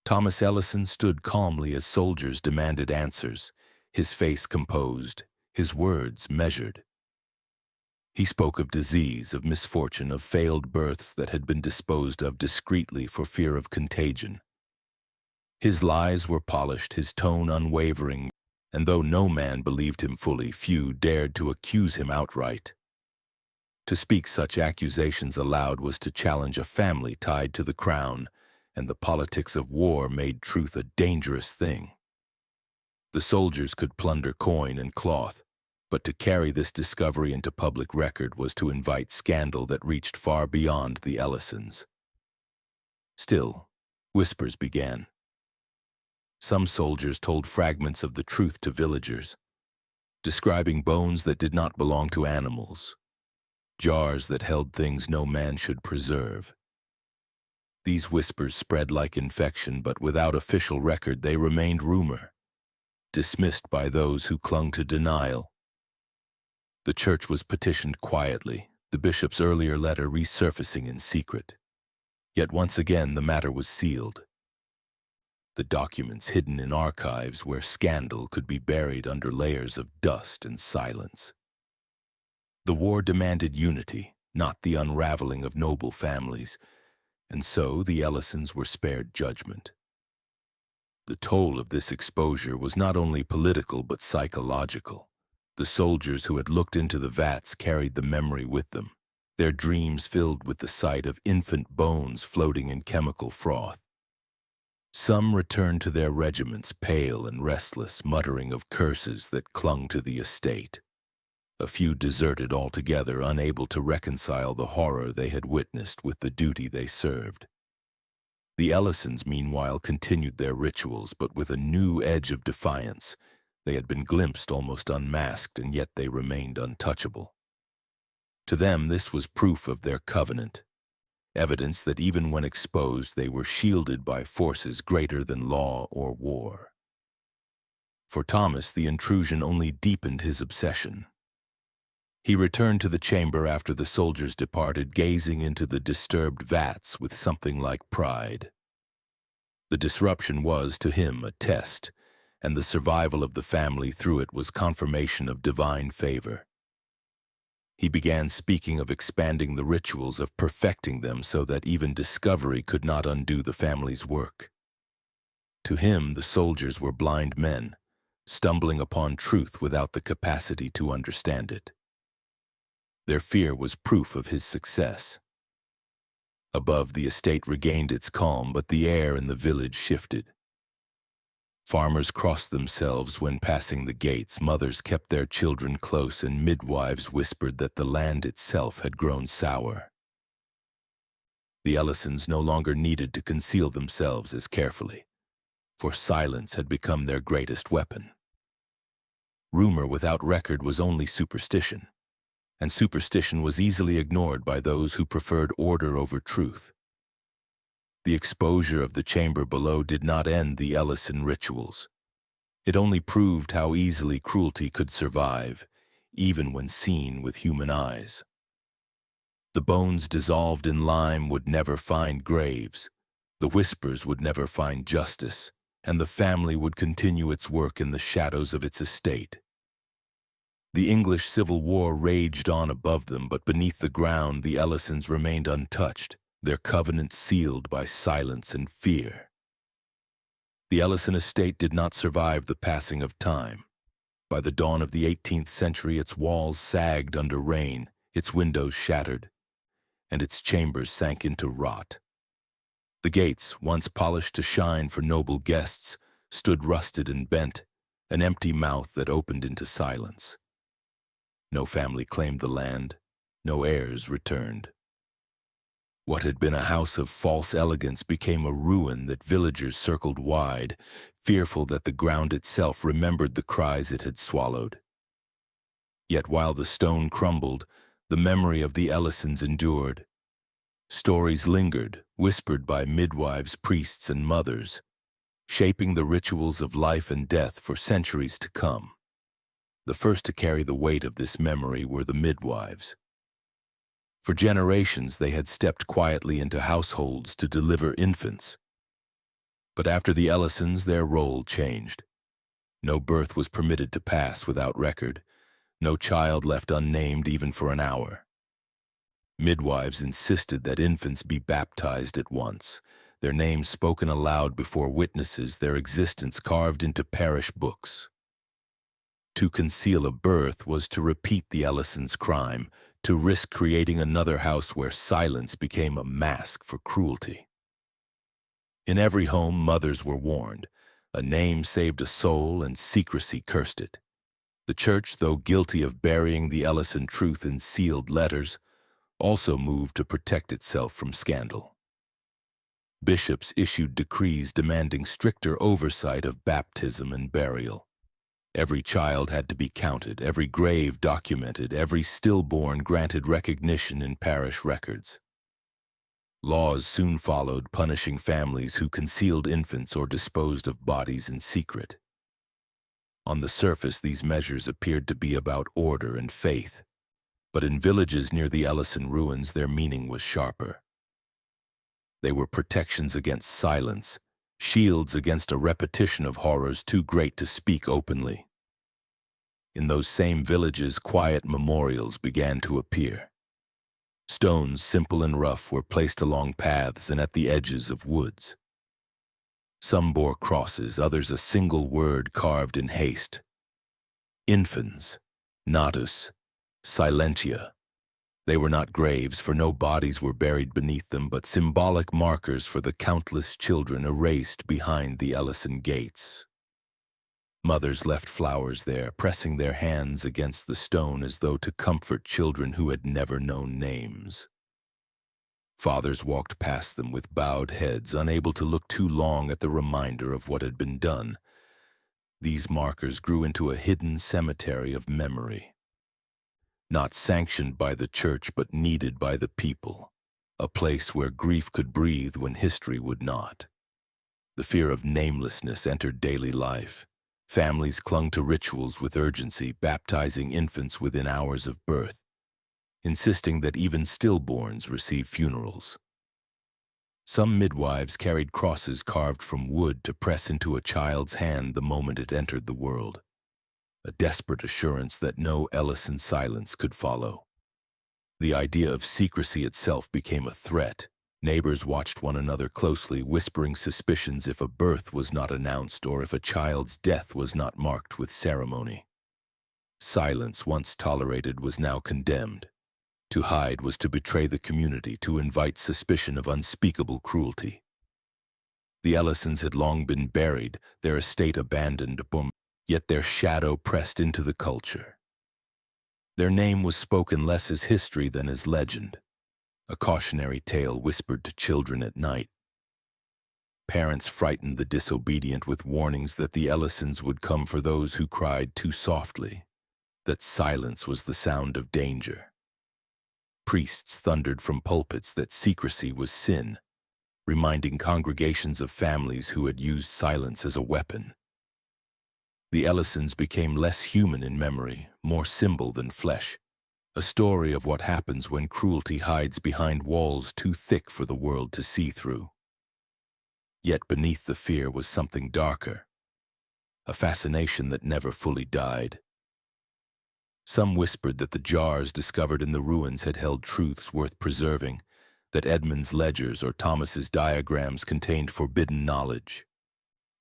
Thomas Ellison stood calmly as soldiers demanded answers, his face composed, his words measured. He spoke of disease, of misfortune, of failed births that had been disposed of discreetly for fear of contagion. His lies were polished, his tone unwavering, and though no man believed him fully, few dared to accuse him outright. To speak such accusations aloud was to challenge a family tied to the crown, and the politics of war made truth a dangerous thing. The soldiers could plunder coin and cloth, but to carry this discovery into public record was to invite scandal that reached far beyond the Ellisons. Still, whispers began. Some soldiers told fragments of the truth to villagers, describing bones that did not belong to animals, jars that held things no man should preserve. These whispers spread like infection, but without official record they remained rumor, dismissed by those who clung to denial. The church was petitioned quietly, the bishop's earlier letter resurfacing in secret. Yet once again the matter was sealed. The documents hidden in archives where scandal could be buried under layers of dust and silence. The war demanded unity, not the unraveling of noble families, and so the Ellisons were spared judgment. The toll of this exposure was not only political but psychological. The soldiers who had looked into the vats carried the memory with them, their dreams filled with the sight of infant bones floating in chemical froth. Some returned to their regiments pale and restless, muttering of curses that clung to the estate. A few deserted altogether, unable to reconcile the horror they had witnessed with the duty they served. The Ellisons, meanwhile, continued their rituals, but with a new edge of defiance. They had been glimpsed almost unmasked, and yet they remained untouchable. To them, this was proof of their covenant, evidence that even when exposed, they were shielded by forces greater than law or war. For Thomas, the intrusion only deepened his obsession. He returned to the chamber after the soldiers departed, gazing into the disturbed vats with something like pride. The disruption was, to him, a test, and the survival of the family through it was confirmation of divine favor. He began speaking of expanding the rituals, of perfecting them so that even discovery could not undo the family's work. To him, the soldiers were blind men, stumbling upon truth without the capacity to understand it. Their fear was proof of his success. Above, the estate regained its calm, but the air in the village shifted. Farmers crossed themselves when passing the gates, mothers kept their children close, and midwives whispered that the land itself had grown sour. The Ellisons no longer needed to conceal themselves as carefully, for silence had become their greatest weapon. Rumor without record was only superstition, and superstition was easily ignored by those who preferred order over truth. The exposure of the chamber below did not end the Ellison rituals. It only proved how easily cruelty could survive, even when seen with human eyes. The bones dissolved in lime would never find graves, the whispers would never find justice, and the family would continue its work in the shadows of its estate. The English Civil War raged on above them, but beneath the ground the Ellisons remained untouched, their covenant sealed by silence and fear. The Ellison estate did not survive the passing of time. By the dawn of the 18th century, its walls sagged under rain, its windows shattered, and its chambers sank into rot. The gates, once polished to shine for noble guests, stood rusted and bent, an empty mouth that opened into silence. No family claimed the land, no heirs returned. What had been a house of false elegance became a ruin that villagers circled wide, fearful that the ground itself remembered the cries it had swallowed. Yet while the stone crumbled, the memory of the Ellisons endured. Stories lingered, whispered by midwives, priests, and mothers, shaping the rituals of life and death for centuries to come. The first to carry the weight of this memory were the midwives. For generations they had stepped quietly into households to deliver infants. But after the Ellisons, their role changed. No birth was permitted to pass without record, no child left unnamed even for an hour. Midwives insisted that infants be baptized at once, their names spoken aloud before witnesses, their existence carved into parish books. To conceal a birth was to repeat the Ellisons' crime, to risk creating another house where silence became a mask for cruelty. In every home, mothers were warned. A name saved a soul, and secrecy cursed it. The church, though guilty of burying the Ellison truth in sealed letters, also moved to protect itself from scandal. Bishops issued decrees demanding stricter oversight of baptism and burial. Every child had to be counted, every grave documented, every stillborn granted recognition in parish records. Laws soon followed punishing families who concealed infants or disposed of bodies in secret. On the surface, these measures appeared to be about order and faith, but in villages near the Ellison ruins, their meaning was sharper. They were protections against silence, shields against a repetition of horrors too great to speak openly. In those same villages, quiet memorials began to appear. Stones, simple and rough, were placed along paths and at the edges of woods. Some bore crosses, others a single word carved in haste. Infans, natus, silentia. They were not graves, for no bodies were buried beneath them, but symbolic markers for the countless children erased behind the Ellison gates. Mothers left flowers there, pressing their hands against the stone as though to comfort children who had never known names. Fathers walked past them with bowed heads, unable to look too long at the reminder of what had been done. These markers grew into a hidden cemetery of memory. Not sanctioned by the church, but needed by the people. A place where grief could breathe when history would not. The fear of namelessness entered daily life. Families clung to rituals with urgency, baptizing infants within hours of birth, insisting that even stillborns receive funerals. Some midwives carried crosses carved from wood to press into a child's hand the moment it entered the world, a desperate assurance that no Ellison silence could follow. The idea of secrecy itself became a threat. Neighbors watched one another closely, whispering suspicions if a birth was not announced or if a child's death was not marked with ceremony. Silence, once tolerated, was now condemned. To hide was to betray the community, to invite suspicion of unspeakable cruelty. The Ellisons had long been buried, their estate abandoned, yet their shadow pressed into the culture. Their name was spoken less as history than as legend, a cautionary tale whispered to children at night. Parents frightened the disobedient with warnings that the Ellisons would come for those who cried too softly, that silence was the sound of danger. Priests thundered from pulpits that secrecy was sin, reminding congregations of families who had used silence as a weapon. The Ellisons became less human in memory, more symbol than flesh, a story of what happens when cruelty hides behind walls too thick for the world to see through. Yet beneath the fear was something darker, a fascination that never fully died. Some whispered that the jars discovered in the ruins had held truths worth preserving, that Edmund's ledgers or Thomas's diagrams contained forbidden knowledge.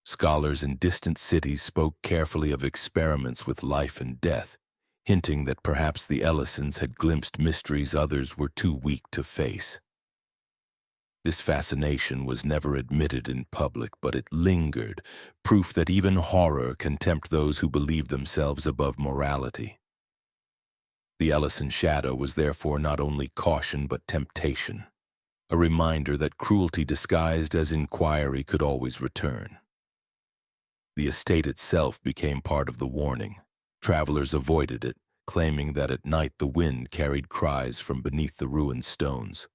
Scholars in distant cities spoke carefully of experiments with life and death, hinting that perhaps the Ellisons had glimpsed mysteries others were too weak to face. This fascination was never admitted in public, but it lingered, proof that even horror can tempt those who believe themselves above morality. The Ellison shadow was therefore not only caution but temptation, a reminder that cruelty disguised as inquiry could always return. The estate itself became part of the warning. Travelers avoided it, claiming that at night the wind carried cries from beneath the ruined stones.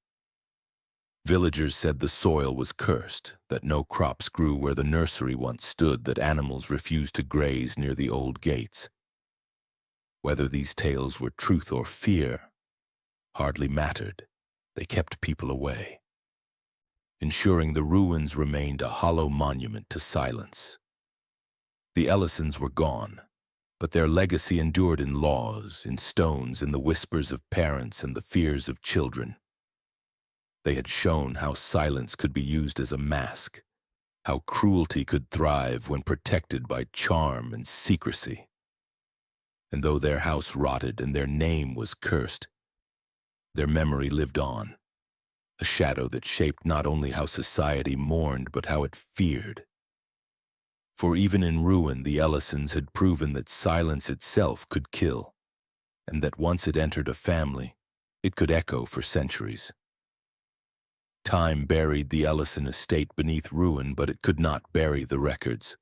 Villagers said the soil was cursed, that no crops grew where the nursery once stood, that animals refused to graze near the old gates. Whether these tales were truth or fear hardly mattered. They kept people away, ensuring the ruins remained a hollow monument to silence. The Ellisons were gone, but their legacy endured in laws, in stones, in the whispers of parents and the fears of children. They had shown how silence could be used as a mask, how cruelty could thrive when protected by charm and secrecy. and though their house rotted and their name was cursed, their memory lived on, a shadow that shaped not only how society mourned but how it feared. For even in ruin, the Ellisons had proven that silence itself could kill, and that once it entered a family, it could echo for centuries. Time buried the Ellison estate beneath ruin, but it could not bury the records.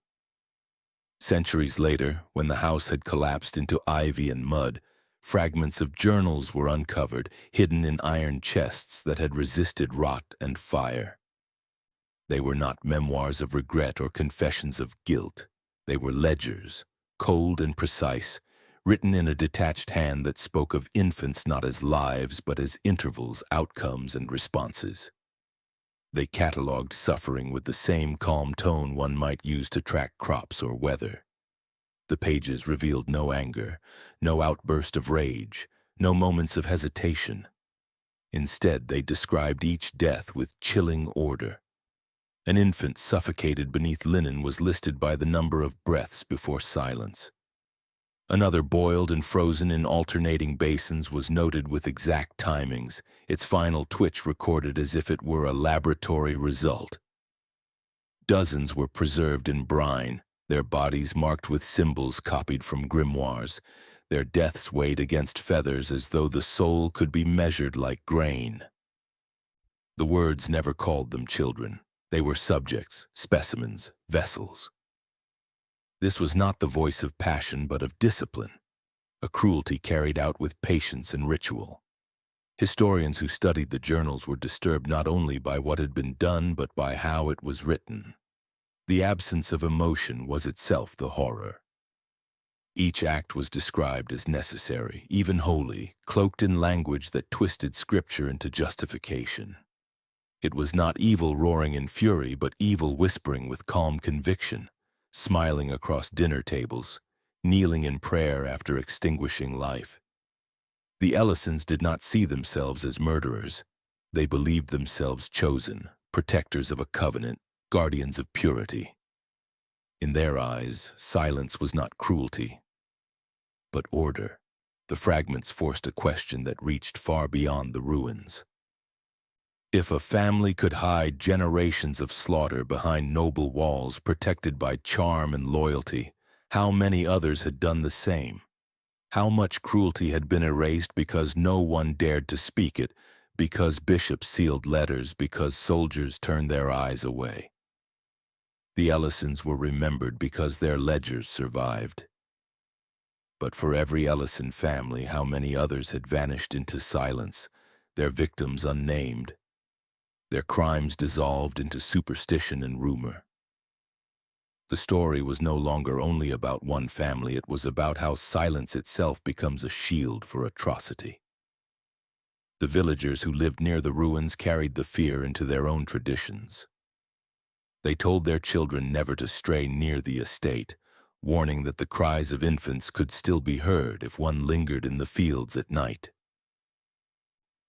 Centuries later, when the house had collapsed into ivy and mud, fragments of journals were uncovered, hidden in iron chests that had resisted rot and fire. They were not memoirs of regret or confessions of guilt. They were ledgers, cold and precise, written in a detached hand that spoke of infants not as lives but as intervals, outcomes, and responses. They catalogued suffering with the same calm tone one might use to track crops or weather. The pages revealed no anger, no outburst of rage, no moments of hesitation. Instead, they described each death with chilling order. An infant suffocated beneath linen was listed by the number of breaths before silence. Another boiled and frozen in alternating basins was noted with exact timings, its final twitch recorded as if it were a laboratory result. Dozens were preserved in brine, their bodies marked with symbols copied from grimoires, their deaths weighed against feathers as though the soul could be measured like grain. The words never called them children. They were subjects, specimens, vessels. This was not the voice of passion but of discipline, a cruelty carried out with patience and ritual. Historians who studied the journals were disturbed not only by what had been done but by how it was written. The absence of emotion was itself the horror. Each act was described as necessary, even holy, cloaked in language that twisted scripture into justification. It was not evil roaring in fury, but evil whispering with calm conviction, smiling across dinner tables, kneeling in prayer after extinguishing life. The Ellisons did not see themselves as murderers. They believed themselves chosen, protectors of a covenant, guardians of purity. In their eyes, silence was not cruelty, but order. The fragments forced a question that reached far beyond the ruins. If a family could hide generations of slaughter behind noble walls protected by charm and loyalty, how many others had done the same? How much cruelty had been erased because no one dared to speak it, because bishops sealed letters, because soldiers turned their eyes away? The Ellisons were remembered because their ledgers survived. But for every Ellison family, how many others had vanished into silence, their victims unnamed, their crimes dissolved into superstition and rumor. The story was no longer only about one family, it was about how silence itself becomes a shield for atrocity. The villagers who lived near the ruins carried the fear into their own traditions. They told their children never to stray near the estate, warning that the cries of infants could still be heard if one lingered in the fields at night.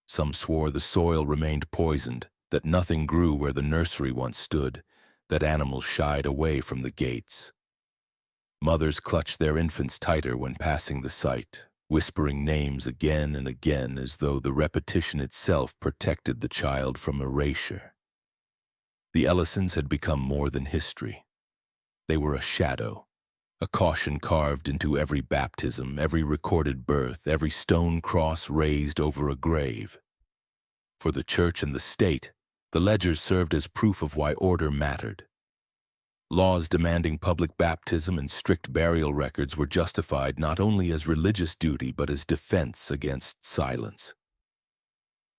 Some swore the soil remained poisoned, that nothing grew where the nursery once stood, that animals shied away from the gates. Mothers clutched their infants tighter when passing the site, whispering names again and again as though the repetition itself protected the child from erasure. The Ellisons had become more than history. They were a shadow, a caution carved into every baptism, every recorded birth, every stone cross raised over a grave. For the church and the state, the ledgers served as proof of why order mattered. Laws demanding public baptism and strict burial records were justified not only as religious duty but as defense against silence.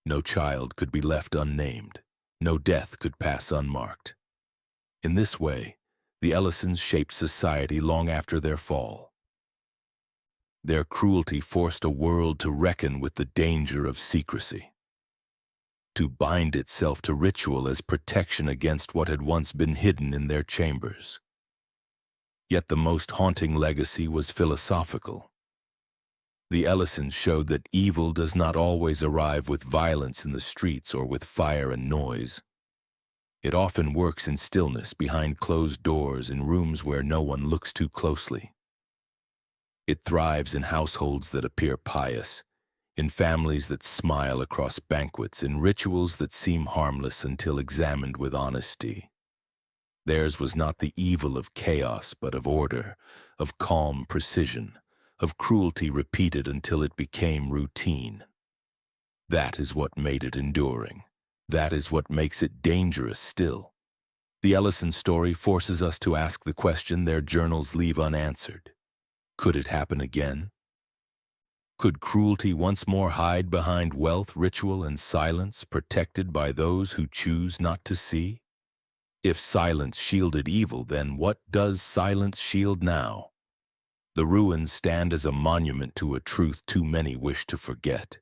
No child could be left unnamed. No death could pass unmarked. In this way, the Ellisons shaped society long after their fall. Their cruelty forced a world to reckon with the danger of secrecy, to bind itself to ritual as protection against what had once been hidden in their chambers. Yet the most haunting legacy was philosophical. The Ellisons showed that evil does not always arrive with violence in the streets or with fire and noise. It often works in stillness, behind closed doors, in rooms where no one looks too closely. It thrives in households that appear pious, in families that smile across banquets, in rituals that seem harmless until examined with honesty. Theirs was not the evil of chaos, but of order, of calm precision, of cruelty repeated until it became routine. That is what made it enduring. That is what makes it dangerous still. The Ellison story forces us to ask the question their journals leave unanswered. Could it happen again? Could cruelty once more hide behind wealth, ritual, and silence, protected by those who choose not to see? If silence shielded evil, then what does silence shield now? The ruins stand as a monument to a truth too many wish to forget.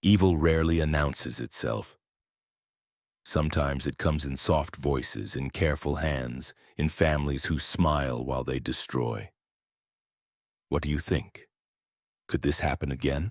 Evil rarely announces itself. Sometimes it comes in soft voices, in careful hands, in families who smile while they destroy. What do you think? Could this happen again?